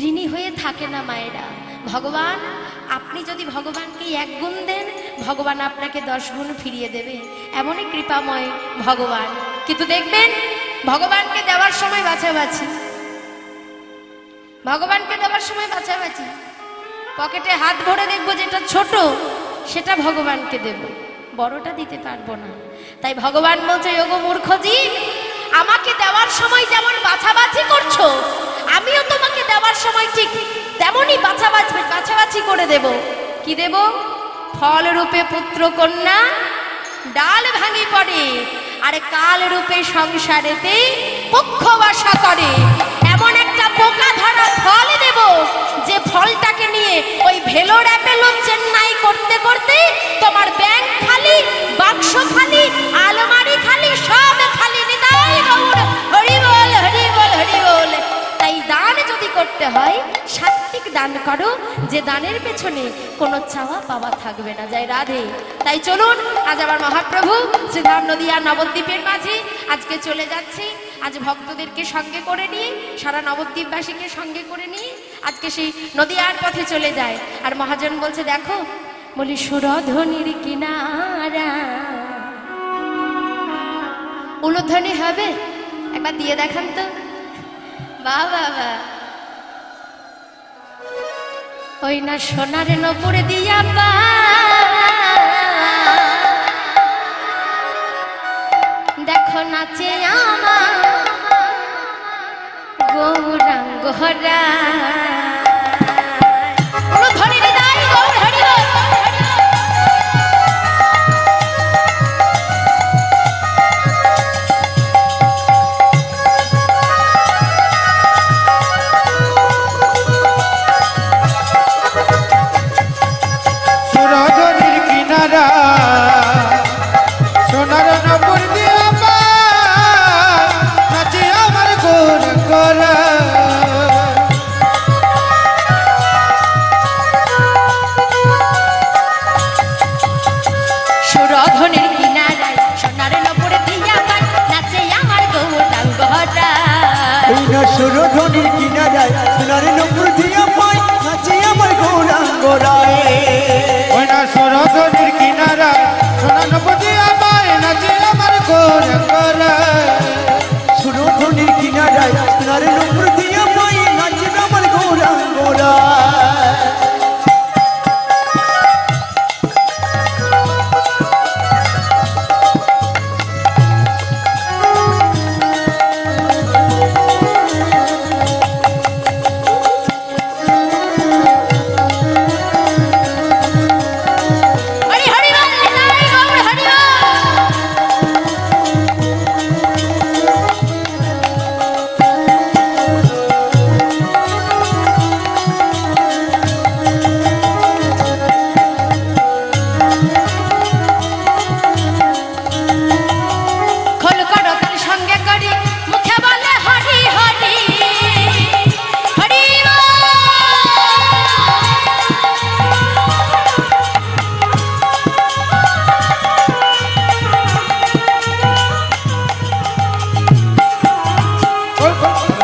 [SPEAKER 1] ঋণী হয়ে থাকে না মায়েরা ভগবান আপনি যদি ভগবানকে 1 গুণ দেন ভগবান আপনাকে 10 গুণ ফিরিয়ে দেবে এমনই কৃপাময় ভগবান কিন্তু দেখবেন ভগবানকে দেওয়ার সময় বাছাবাছি ভগবানকে দেওয়ার সময় বাছাবাছি পকেটে হাত ভরে দেখবো যেটা ছোট সেটা ভগবানকে দেব বড়টা দিতে পারবো না তাই ভগবান বলছে ওগো মূর্খ জীব আমাকে দেওয়ার সময় যেমন বাছাবাছি করছো আমিও তোমাকে দেওয়ার সময় ঠিক তেমনই বাছাবাছি করে দেব কি দেব ফল রূপে পুত্র কন্যা ডাল ভাঙি পড়ে আর কাল রূপে সংসারেতে পক্ষ বাসা করে এমন একটা পোকা ধরা ফল দেব যে ফলটাকে নিয়ে ওই ভেলোর অ্যাপেলো চেন্নাই করতে করতে তোমার ব্যাংক খালি বাক্স খালি আলমারি খালি সব খালি নিতাই গৌর হরি বল হরি বল হরি বল তাই দান যদি করতে হয় সাত্বিক দান করো যে দানের পেছনে কোনো চাওয়া পাওয়া থাকবে না জয় রাধে তাই চলুন আজ আমার মহাপ্রভু শ্রীধাম নদিয়া নবদ্বীপের মাঝে আজকে চলে যাচ্ছি আজ ভক্তদেরকে সঙ্গে করে নিয়ে সারা নবদ্বীপবাসীকে সঙ্গে করে নিয়ে আজকে সেই নদিয়ার পথে চলে যায় আর মহাজন বলছে দেখো বলি সুরধ্বনির কিনারা উলুধ্বনি হবে একবার দিয়ে দেখান তো বাহ বাবা ওই না সোনার নপুর দিয়া পা
[SPEAKER 2] সুরধনির কিনারায় সোনার নূপুর দিয়া পাই নাচে আমার গৌরাঙ্গ রায়
[SPEAKER 3] ওই না সুরধনির কিনারায় সোনা নূপুর দিয়া পাই নাচে আমার গৌরাঙ্গ রায়
[SPEAKER 2] সুরধনির কিনারায় সোনার নূপুর দিয়া পাই নাচে আমার গৌরাঙ্গ রায়
[SPEAKER 1] হরি হরি বল নিতাই গৌর হরি বল। খোল করতাল সঙ্গে করি মুখে বলে হরি হরি হরি বল।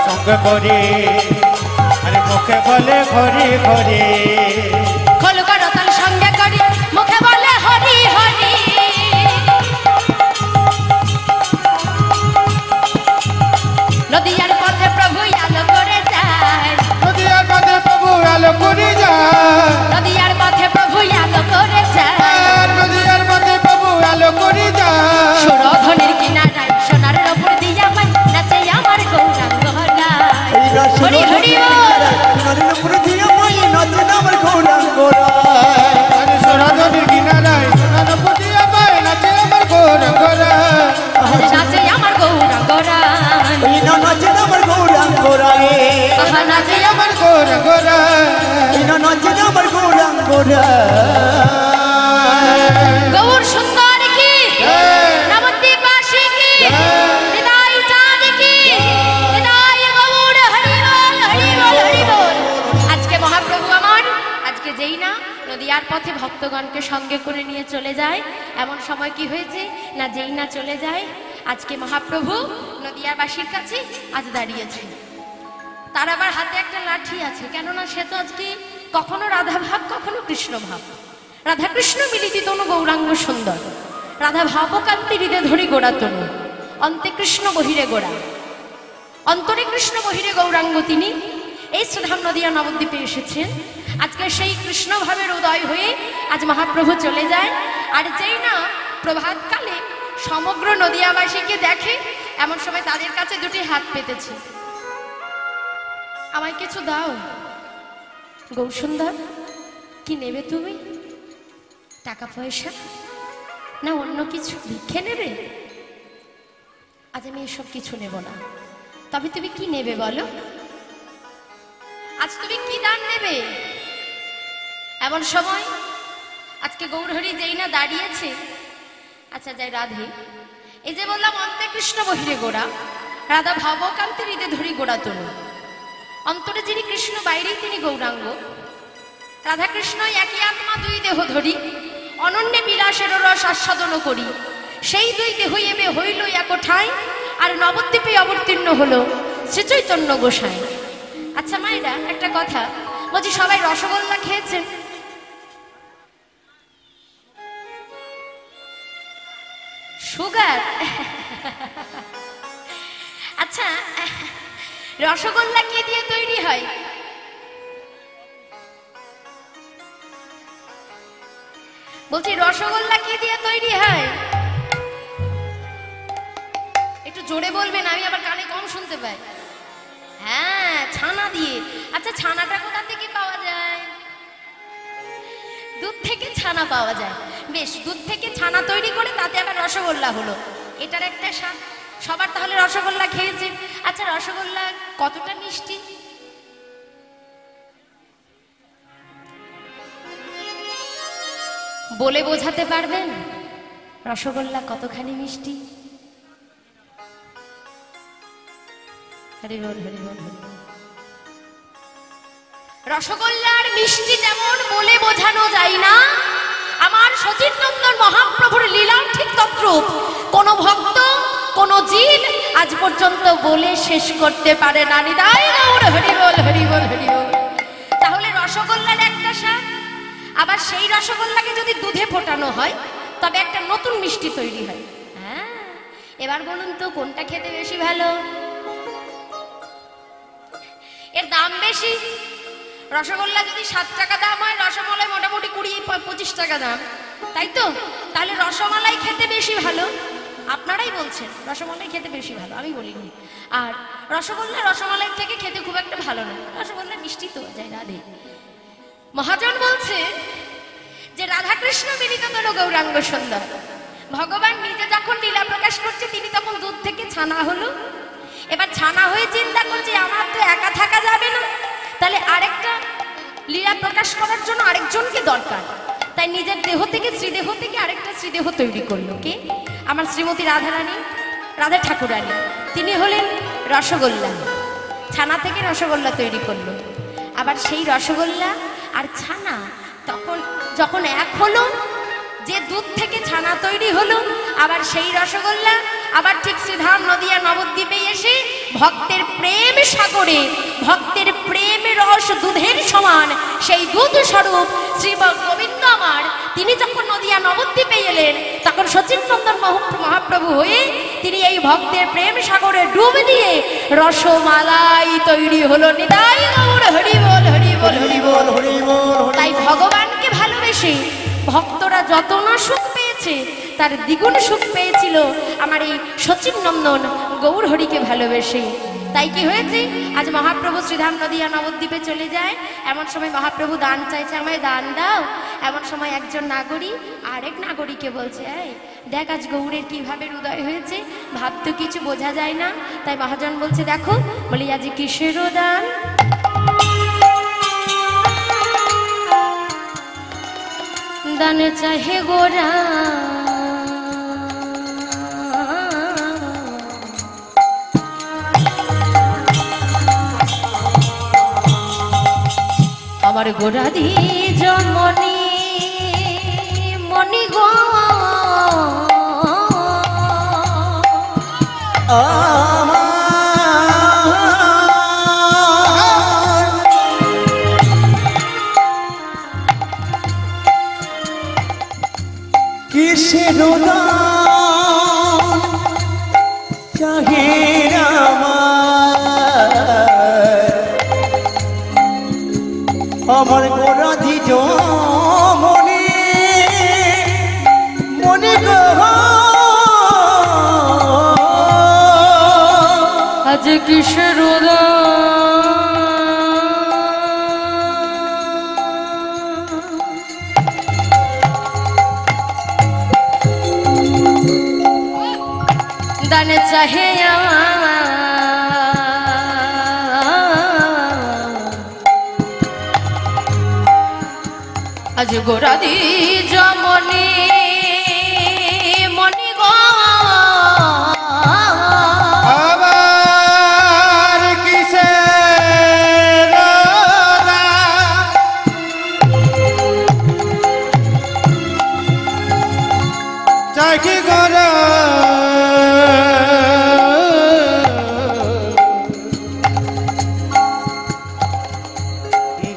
[SPEAKER 3] সঙ্গে করে আরে মুখে বলে ঘরে ঘরে
[SPEAKER 1] খোল করতাল সঙ্গে করি মুখে বলে হরি হরি। নদীয়ার পথে প্রভু আলো করে যায়,
[SPEAKER 3] নদীয়ার পথে প্রভু আলো করে যায়
[SPEAKER 1] নদীয়ার পথে প্রভু আলো করে যায়।
[SPEAKER 3] নদীয়ার পথে প্রভু আলো করে যায়
[SPEAKER 1] সুরধনির কিনারায় সোনার নূপুর দিয়া পাই নাচে আমার গৌরাঙ্গ রায়।
[SPEAKER 2] এই না
[SPEAKER 1] হরি হরি
[SPEAKER 2] সুরধনির
[SPEAKER 1] বল।
[SPEAKER 2] কিনারায় সোনার নূপুর দিয়া পাই নাচে আমার গৌরাঙ্গ রায়
[SPEAKER 3] আরে সুরধনির কিনারায় সোনা নূপুর দিয়া পাই নাচে আমার গৌরাঙ্গ রায়
[SPEAKER 1] নাচে আমার গৌরাঙ্গ রায়।
[SPEAKER 2] এই না নাচে আমার গৌরাঙ্গ রায়
[SPEAKER 1] আহা নাচে
[SPEAKER 3] আমার গৌরাঙ্গ রায়
[SPEAKER 2] এই না নাচে আমার গৌরাঙ্গ রায়
[SPEAKER 1] গৌর সুন্দর কি নবদ্বীপবাসী কি হৃদয় চাঁদ কি হৃদয় গৌর হরি বল হরি বল হরি বল। আজকে মহাপ্রভু আমার আজকে যেই না নদীয়ার পথে ভক্তগণকে সঙ্গে করে নিয়ে চলে যায়, এমন সময় কি হয়েছে না যেই না চলে যায় আজকে মহাপ্রভু নদীয়াবাসীর কাছে আজ দাঁড়িয়েছে। তার আবার হাতে একটা লাঠি আছে, কেননা সে তো আজকে কখনো রাধা ভাব কখনো কৃষ্ণ ভাব। রাধা কৃষ্ণ মিলিত তনু গৌরাঙ্গ সুন্দর, রাধা ভাবকান্তি হৃদে ধরি গোড়া তনু, অন্তে কৃষ্ণ বহিরে গোড়া, অন্তরে কৃষ্ণ বহিরে গৌরাঙ্গ তিনি। এই সুধাম নদিয়া নবদ্বীপে এসেছেন। আজকে সেই কৃষ্ণ ভাবের উদয় হয়ে আজ মহাপ্রভু চলে যায়। আর যেই না প্রভাতকালে সমগ্র নদিয়াবাসীকে দেখে, এমন সময় তাদের কাছে দুটি হাত পেতেছে, আমায় কিছু দাও। গৌসুন্দর, কি নেবে তুমি? টাকা পয়সা না অন্য কিছু ভিক্ষে নেবে? আজ আমি এসব কিছু নেব না, তবে তুমি কি নেবে বলো? আজ তুমি কি দান নেবে? এমন সময় আজকে গৌরহরি যেই না দাঁড়িয়েছে, আচ্ছা যাই রাধে, এই যে বললাম অন্তে কৃষ্ণ বহিরে গোড়া, রাধা ভাবকান্তি হৃদে ধরি গোড়া তনু, অন্তরে যিনি কৃষ্ণ বাইরেই তিনি গৌরাঙ্গ। রাধা কৃষ্ণ একই আত্মা দুই দেহ ধরি, অনন্যে বিলাসের রস আস্বাদন করি, সেই দুই দেহই এবে হইল এক ঠাঁই, আর নবদ্বীপে অবতীর্ণ হলো শ্রী চৈতন্য গোসাই। আচ্ছা মায়েরা একটা কথা বলছি, সবাই রসগোল্লা খেয়েছেন? সুগার? আচ্ছা রসগোল্লা কি দিয়ে তৈরি হয়? বলছি রসগোল্লা কি দিয়ে তৈরি হয়? একটু জোরে বলবেন, আমি আবার কানে কম শুনতে পাই। হ্যাঁ, ছানা দিয়ে। আচ্ছা ছানাটা কোথা থেকে পাওয়া যায়? দুধ থেকে ছানা পাওয়া যায়। বেশ, দুধ থেকে ছানা তৈরি করে তাতে আবার রসগোল্লা হলো, এটার একটা স্বাদ। সবার তাহলে রসগোল্লা খেয়েছেন। আচ্ছা রসগোল্লা কতটা মিষ্টি? বলে বোঝাতে পারবেন রসগোল্লা কতখানি মিষ্টি? হরি বল হরি বল। রসগোল্লার মিষ্টি যেমন বলে বোঝানো যায় না, আমার সচিন নন্দন মহাপ্রভুর লীলাও ঠিক তদ্রূপ। কোন ভক্ত, কোন জিন আজ পর্যন্ত বলে শেষ করতে পারে না। নিতাই গৌর হরি বল, হরি বল, হরি বল। তাহলে রসগোল্লার একটা স্বাদ, আবার সেই রসগোল্লাকে যদি দুধে ফোটানো হয় তবে একটা নতুন মিষ্টি তৈরি হয়। হ্যাঁ, এবার বলুন তো কোনটা খেতে বেশি ভালো? এর দাম বেশি। রসগোল্লা যদি 7 টাকা দাম হয়, রসমালাই মোটামুটি 20-25 টাকা দাম, তাই তো? তাহলে রসমালাই খেতে বেশি ভালো। আপনারাই বলছেন রসমালাই খেতে বেশি ভালো, আমি বলিনি। আর রসমালাই থেকে খেতে খুব একটা ভালো না। রসগোল্লা মিষ্টি তো যায় রাধে। মহাজন বলছে যে রাধাকৃষ্ণ মিলিত হলো গৌরাঙ্গ সুন্দর। ভগবান নিজে যখন লীলা প্রকাশ করছে তিনি তখন দুধ থেকে ছানা হলো। এবার ছানা হয়ে চিন্তা করছে আমার তো একা থাকা যাবে না, তাহলে আরেকটা লীলা প্রকাশ করার জন্য আরেকজনকে দরকার। তাই নিজের দেহ থেকে, শ্রীদেহ থেকে আরেকটা শ্রীদেহ তৈরি করলো। কে? আমার শ্রীমতী রাধারানী, রাধা ঠাকুরানী। তিনি হলেন রসগোল্লা। ছানা থেকে রসগোল্লা তৈরি করলো। আবার সেই রসগোল্লা আর ছানা যখন এক হলো, যে দুধ থেকে ছানা তৈরি হলো, আবার সেই রসগোল্লা আবার ঠিক শ্রীধাম নদিয়া নবদ্বীপে এসে ভক্তের প্রেম সাগরে, ভক্তের প্রেম রস দুধের সমান সেই দুধ স্বরূপ শ্রী গোবিন্দ আমার, তিনি যখন নদিয়া নবদ্বীপে এলেন তখন সচিনন্দন মহাপ্রভু হয়ে তিনি এই ভক্তের প্রেম সাগরে ডুব দিয়ে রসমালাই তৈরি হলো। নিতাই গৌর হরি বল, হরি বল, হরি বল, হরি বল। তাই ভগবানকে ভালোবেসে ভক্তরা যত না সুখ পেয়েছে তার দ্বিগুণ সুখ পেয়েছিল আমার এই সচিনন্দন গৌর হরিকে ভালোবেসে। তাই কি হয়েছে, আজ মহাপ্রভু শ্রীধাম নদিয়া নবদ্বীপে চলে যায়, এমন সময় মহাপ্রভু দান চাইছে, আমায় দান দাও। এমন সময় একজন নাগরিক আরেক নাগরিককে বলছে, এই দেখ আজ গৌরের কিভাবে হৃদয় হয়েছে, ভাবতে কিছু বোঝা যায় না। তাই মহাজন বলছে, দেখো, বলি আজ কিসেরও দান? দান চাহে গোরা আমার গোরা দি জমনি মনি গো
[SPEAKER 2] কিসের দান চাহে আমার গোরা দিজ মনে মনে গো
[SPEAKER 1] আজ কিসের দান চাহে আজ গোরা দি জমনি মনি গো
[SPEAKER 3] আবার কিসের চাকি গোরা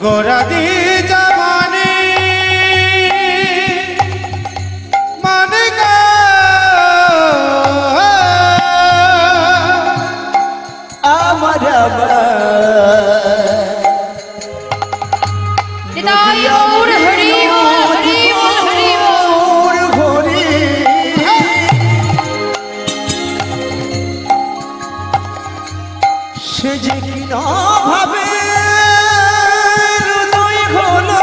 [SPEAKER 3] গোরা দি জমনি মনি গো
[SPEAKER 2] আমার
[SPEAKER 1] নিতাই গৌর হরি বল, হরি বল, হরি বল।
[SPEAKER 2] ঘরে সে যে কিনা ভাবে হৃদয় হলো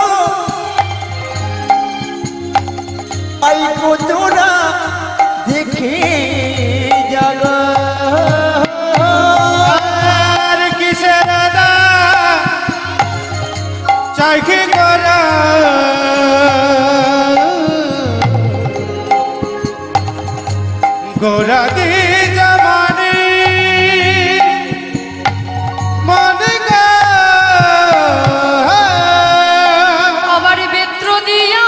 [SPEAKER 2] আইবো তোরা দেখে জাগা
[SPEAKER 3] আর কিসের চাকি গোরা গোরা দি জমানি মনে গো
[SPEAKER 1] আবার বেত্র দিয়া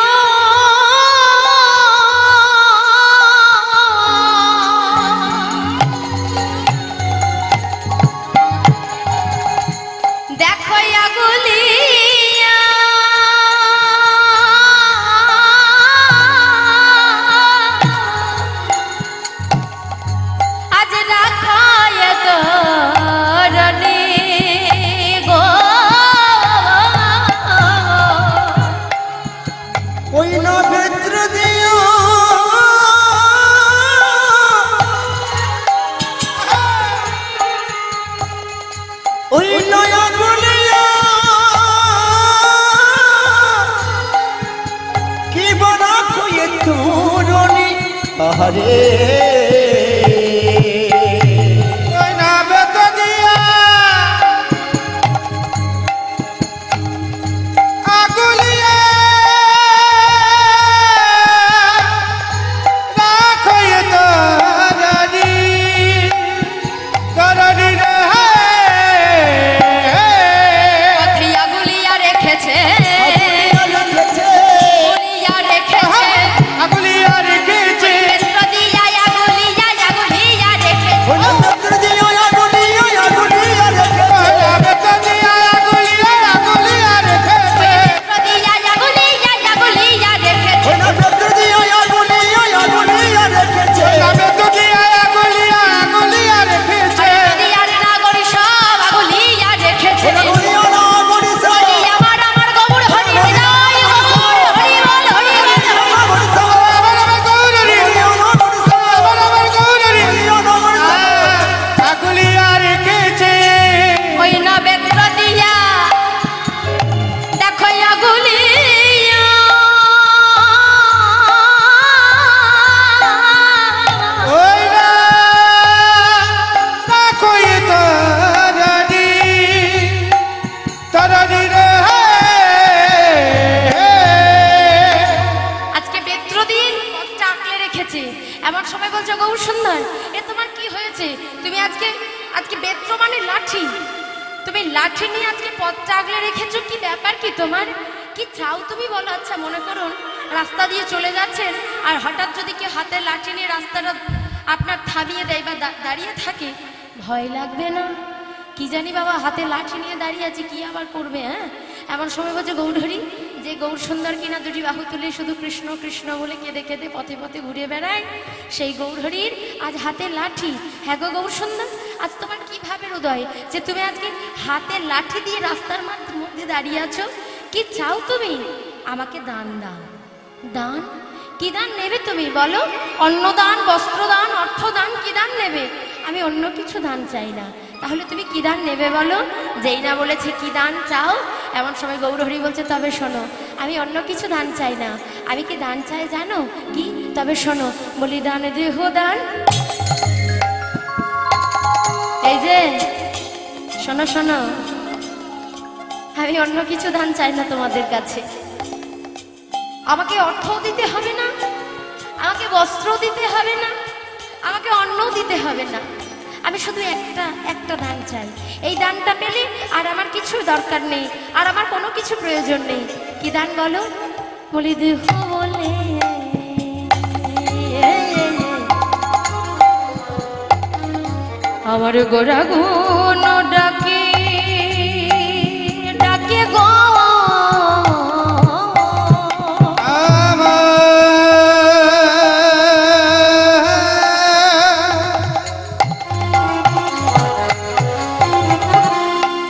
[SPEAKER 2] পুরনি আহারে
[SPEAKER 3] ওই না বেত দিয়া আগুলিয়া রাখো তরারি তরারি রে
[SPEAKER 1] পথিয়া গুলিয়া রেখেছে
[SPEAKER 2] রেখেছে
[SPEAKER 1] গুলিয়া রেখেছে
[SPEAKER 3] আগুলিয়া রেখেছে
[SPEAKER 1] বেত্র দিয়া গুলিয়া গুলিয়া রেখেছে
[SPEAKER 2] ওই না বেত্র দিয়া আগুলিয়া রেখেছে
[SPEAKER 3] না বেত দিয়া আগুলিয়া আগুলিয়া রেখেছে
[SPEAKER 1] বেত্র দিয়া গুলিয়া রেখেছে
[SPEAKER 2] ওই না বেত্র দিয়া আগুলিয়া রেখেছে
[SPEAKER 3] না বেত দিয়া আগুলিয়া আগুলিয়া রেখেছে
[SPEAKER 1] দিয়ার নাগরি সব গুলিয়া রেখেছে
[SPEAKER 2] ওই গুলিয়া না গড়িছে
[SPEAKER 1] আমার আমার গৌর হরি বিদায় হরি বল হরি বল
[SPEAKER 3] আমার গৌরী আমার গৌরী আগুলিয়া রেখেছে
[SPEAKER 1] ওই না বেত্র দিয়া দেখো গুলিয়া
[SPEAKER 3] ওই না দেখো তরারি তরারি রে
[SPEAKER 1] আজকে বেত্র দিন পথটা আঁকলে রেখেছে এমন সময় বলছো গৌর সুন্দর এ তোমার কি হয়েছে তুমি আজকে আজকে বেত্র মানে লাঠি তুমি লাঠি নিয়ে আজকে পথটা আগলে রেখেছো কি ব্যাপার কি তোমার কি চাও তুমি বলো আচ্ছা মনে করুন রাস্তা দিয়ে চলে যাচ্ছেন আর হঠাৎ যদি কেউ হাতে লাঠি নিয়ে রাস্তাটা আপনার থামিয়ে দেয় বা দাঁড়িয়ে থাকে ভয় লাগবে না কি জানি বাবা হাতে লাঠি নিয়ে দাঁড়িয়ে আছে কি আবার করবে হ্যাঁ এমন সময় বলছে গৌরহরি যে গৌর সুন্দর কিনা দুটি বাহু তুলে শুধু কৃষ্ণ কৃষ্ণ বলে কেঁদে কেঁদে পথে পথে ঘুরে বেড়ায় সেই গৌরহরির আজ হাতে লাঠি হ্যাঁ গো গৌর সুন্দর আজ তোমার কিভাবে হৃদয় যে তুমি আজকে হাতে লাঠি দিয়ে রাস্তার মধ্যে দাঁড়িয়ে আছো কি চাও তুমি আমাকে দান দাও দান কি দান নেবে তুমি বলো অন্নদান বস্ত্রদান অর্থদান কি দান নেবে আমি অন্য কিছু দান চাই না তাহলে তুমি কি দান নেবে বলো যেই না বলেছে কি দান চাও এমন সময় গৌরহরি বলছে তবে শোনো আমি অন্য কিছু দান চাই না আমি কি দান চাই জানো কি তবে শোনো বলি দান দেহ দান এই যে শোনো শোনো আমি অন্য কিছু দান চাই না তোমাদের কাছে আমাকে অর্থও দিতে হবে না আমাকে বস্ত্র দিতে হবে না আমাকে অন্নও দিতে হবে না আমি শুধু একটা দান চাই এই দানটা পেলে আর আমার কিছু দরকার নেই আর আমার কোনো কিছু প্রয়োজন নেই কি দান বলো বলি দেহ বলে আমার গোরা গুণ ডাকে ডাকে গো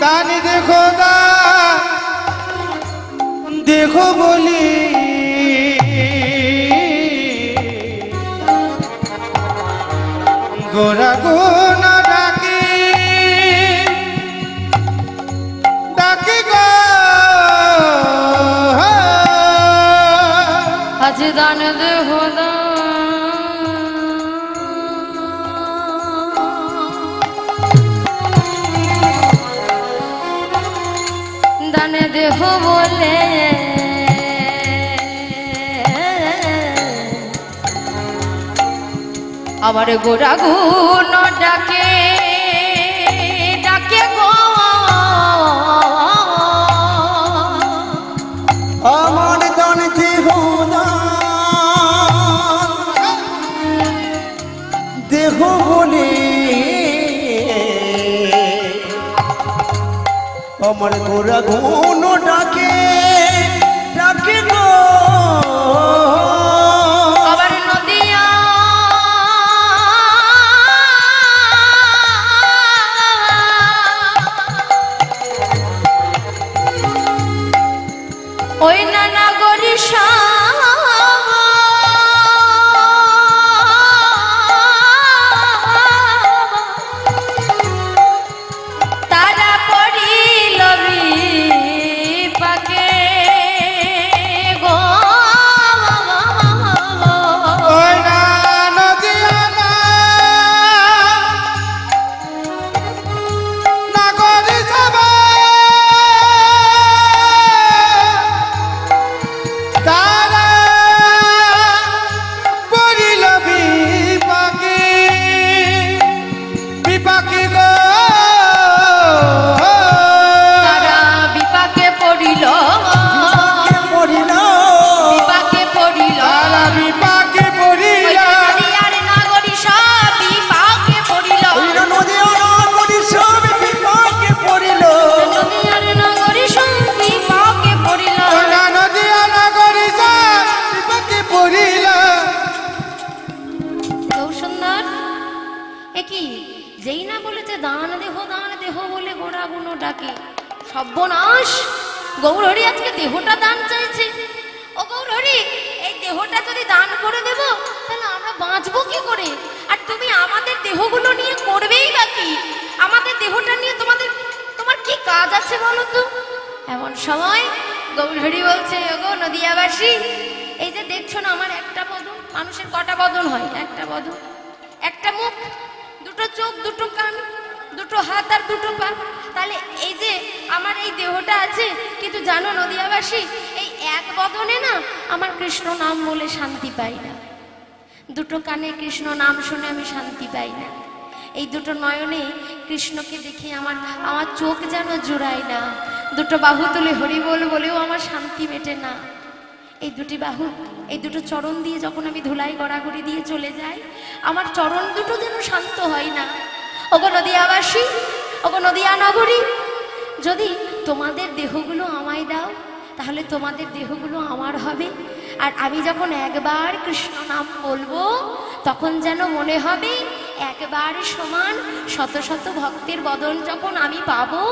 [SPEAKER 3] দানি দেখো দা দেখো বলি গোরা গুণ ডাকি ডাকি গো
[SPEAKER 1] আজ দান দেহ দানে দেহ বলে আমার গোরা গুণ ডাকে ডাকে গো
[SPEAKER 2] আমার দান দেহ দেহ বলে আমার গোরা গুণ ডাকে ডাকে গো
[SPEAKER 1] আবার নদিয়া ওই নানা গরিষা তারা পড়িল যেই না বলেছে দান দেহ বলে গোড়াগুনো ডাকে, সর্বনাশ। গৌরহরি আজকে দেহটা দান চাইছে। ও গৌরহরি, এই দেহটা যদি দান করে দেব তাহলে আমরা বাঁচবো কি করে? আর তুমি আমাদের দেহগুলো নিয়ে করবেই বা কি? আমাদের দেহটা নিয়ে তোমার কি কাজ আছে বলো তো? এমন সময় গৌরহরি বলছে, ওগো নদিয়াবাসী, এই যে দেখছো না আমার একটা বদন, মানুষের কটা বদন হয়? একটা বদন, একটা মুখ, দুটো চোখ, দুটো কান, দুটো হাত আর দুটো পা। তাহলে এই যে আমার এই দেহটা আছে, কিন্তু জানো নদিয়াবাসী, এই এক বদনে না আমার কৃষ্ণ নাম বলে শান্তি পাই না, দুটো কানে কৃষ্ণ নাম শুনে আমি শান্তি পাই না, এই দুটো নয়নে কৃষ্ণকে দেখে আমার চোখ যেন জুড়ায় না, দুটো বাহু তুলে হরি বল বলেও আমার শান্তি মেটে না, এই দুটি বাহু, এই দুটো চরণ দিয়ে যখন আমি ধুলাই গড়াগড়ি দিয়ে চলে যাই, আমার চরণ দুটো যেন শান্ত হয় না। ওগো নদিয়াবাসী, ওগো নদিয়া নগরী, যদি তোমাদের দেহগুলো আমায় দাও তাহলে তোমাদের দেহগুলো আমার হবে। আর আমি যখন একবার কৃষ্ণ নাম বলবো তখন যেন মনে হবে একবার সমান শত শত ভক্তের বদন যখন আমি পাবো,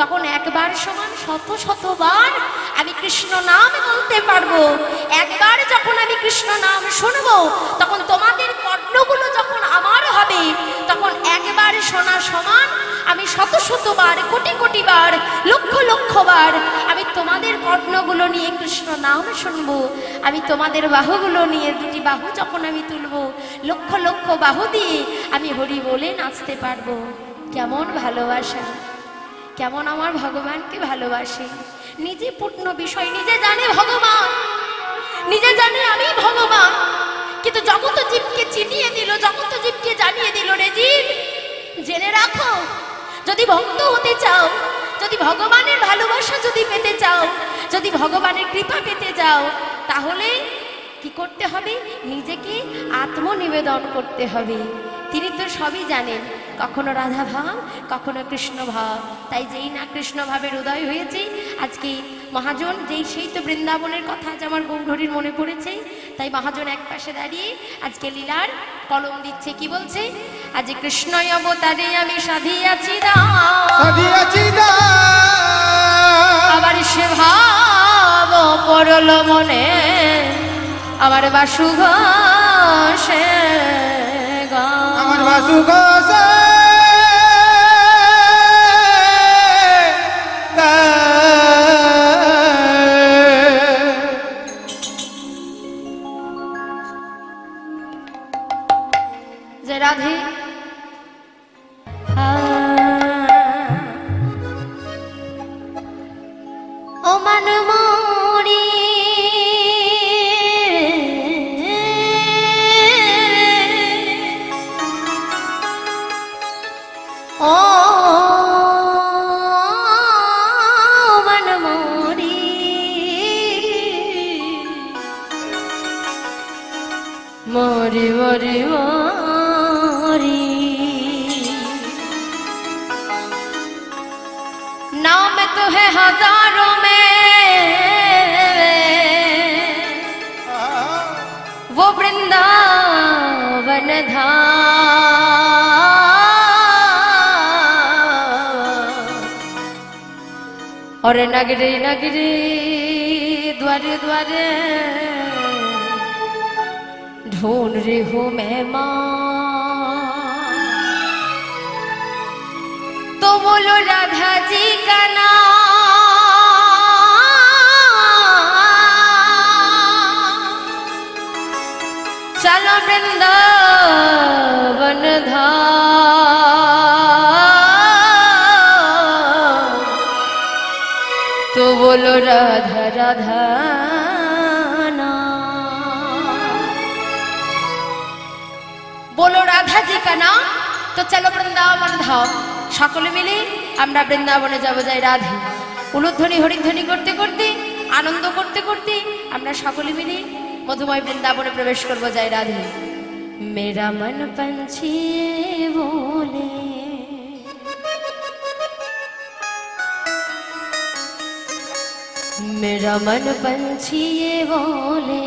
[SPEAKER 1] তখন একবার সমান শত শতবার আমি কৃষ্ণ নাম বলতে পারবো। একবার যখন আমি কৃষ্ণ নাম শুনবো তখন তোমাদের কর্ণগুলো যখন আমার হবে, তখন একবার শোনা সমান আমি শত শতবার, কোটি কোটি বার, লক্ষ লক্ষ বার আমি তোমাদের কর্ণগুলো নিয়ে কৃষ্ণ নাম শুনবো। আমি তোমাদের বাহুগুলো নিয়ে, দুটি বাহু যখন আমি তুলবো, লক্ষ লক্ষ বাহু দিয়ে আমি হরি বলে নাচতে পারবো। কেমন ভালোবাসা, কেমন আমার ভগবানকে ভালোবাসে। নিজে পূর্ণ বিষয়, নিজে জানে ভগবান, নিজে জানে আমি ভগবান, কিন্তু জগত জীবকে চিনিয়ে দিল, জগত জীবকে জানিয়ে দিল, রে জীব জেনে রাখো, যদি ভক্ত হতে চাও, যদি ভগবানের ভালোবাসা যদি পেতে চাও, যদি ভগবানের কৃপা পেতে চাও, তাহলে কি করতে হবে? নিজেকে আত্মনিবেদন করতে হবে। তিনি তো সবই জানেন, কখনো রাধা ভাব, কখনো কৃষ্ণ ভাব। তাই যেই না কৃষ্ণ ভাবের উদয় হয়েছে, আজকে মহাজন সেই তো বৃন্দাবনের কথা আজ আমার গৌরহরির মনে পড়েছে। তাই মহাজন এক পাশে দাঁড়িয়ে আজকে লীলার কলম দিচ্ছে। কি বলছে? আজ কৃষ্ণ অবতারে আমি সাধিয়াছি আবার সে ভাব পড়ল মনে, আমার বাসু ঘোষে
[SPEAKER 3] আমার বাসু ঘোষে
[SPEAKER 1] যে রাধে ও মান মরি ও মান মরি মরি মরি মরি नाम तो है हजारों में, वो वृंदावन धाम, और नगरी नगरी द्वारे द्वारे ढूंढ रही हूँ मैं माँ। तो बोलो राधा जी का नाम, चलो वृंदावन धाम। तो बोलो राधा राधा नाम, बोलो राधा जी का नाम। तो चलो वृंदावन धाम, সকলে মিলে আমরা বৃন্দাবনে যাব। যাই রাধে উলুধ্বনি হরিধ্বনি করতে করতে, আনন্দ করতে করতে আমরা সকলে মিলে মধুময় বৃন্দাবনে প্রবেশ করব। যাই রাধে। মেরা মন পঞ্ছি बोले, मेरा मन पंछी ये बोले,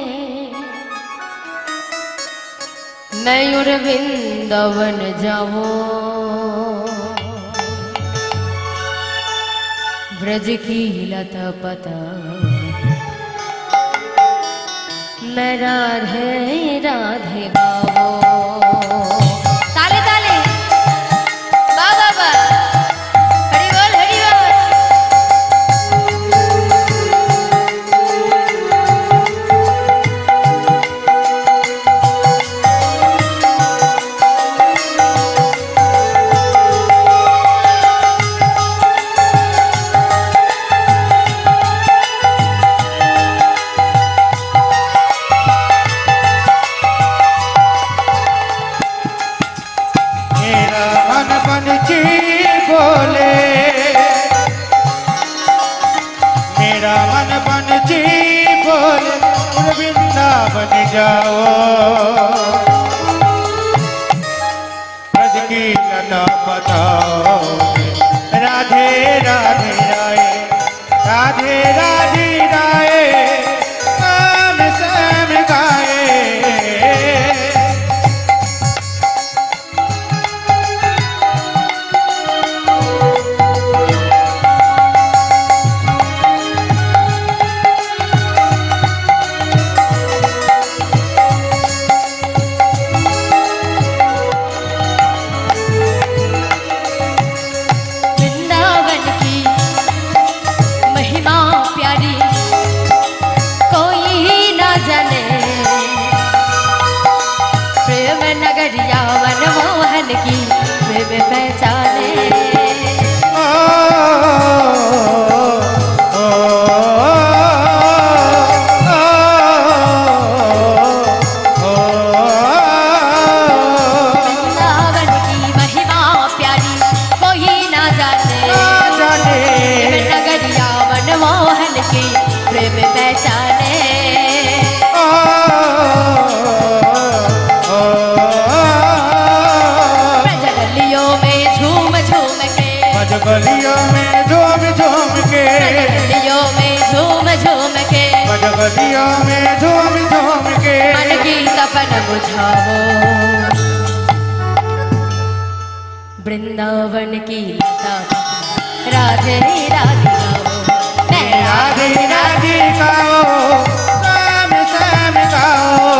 [SPEAKER 1] मैं और वृंदावन जाऊं। ब्रज की लता पता मैं राधे राधे गाओ। ताले ताले बा बाबा हरि बोल हरि बोल।
[SPEAKER 3] मेरा मन बन जी बोले वृंदावन जाओ। ब्रज की लता बताओ राधे राधे राय राधे राधे राय श्याम श्याम गाए। नगरिया मनमोहन की प्रेम पहचाने। वृंदावन की महिमा प्यारी कोई ना जाने। प्रेम नगरिया मनमोहन की प्रेम पहचाने। गलियों में झूम झूम के
[SPEAKER 1] गलियों में झूम झूम के
[SPEAKER 3] गलियों में झूम झूम के
[SPEAKER 1] मन की तपन बुझाओ। वृंदावन की लता राधे राधे गाओ। मैं
[SPEAKER 3] राधे राधे गाओ श्याम श्याम गाओ।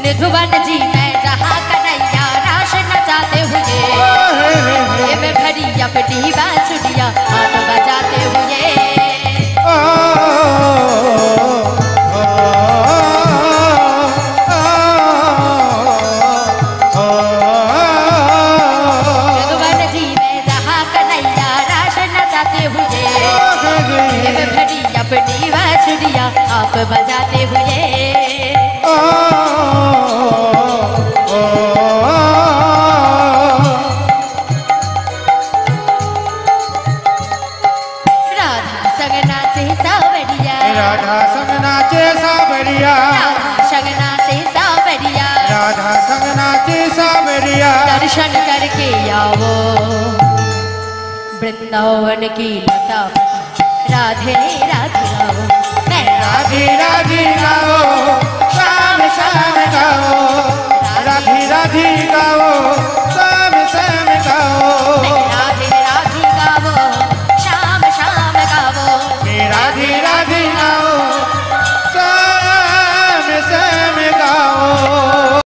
[SPEAKER 1] निधुवन जी मैं जहाँ कन्हैया रास नचाते हुए ये मैं भरी अपनी बांसुरिया हाथ बजाते हुए। निधुवन जी मैं जहाँ कन्हैया रास नचाते हुए ये मैं भरी अपनी बांसुरिया आप बजाते हुए। राधा संग नाचे सावरिया
[SPEAKER 3] राधा संग नाचे सावरिया राधा संग नाचे सावरिया।
[SPEAKER 1] दर्शन करके आओ वृंदावन की लता राधे राधे गाओ। मैं
[SPEAKER 3] राधे राधे गाओ श्याम श्याम गाओ।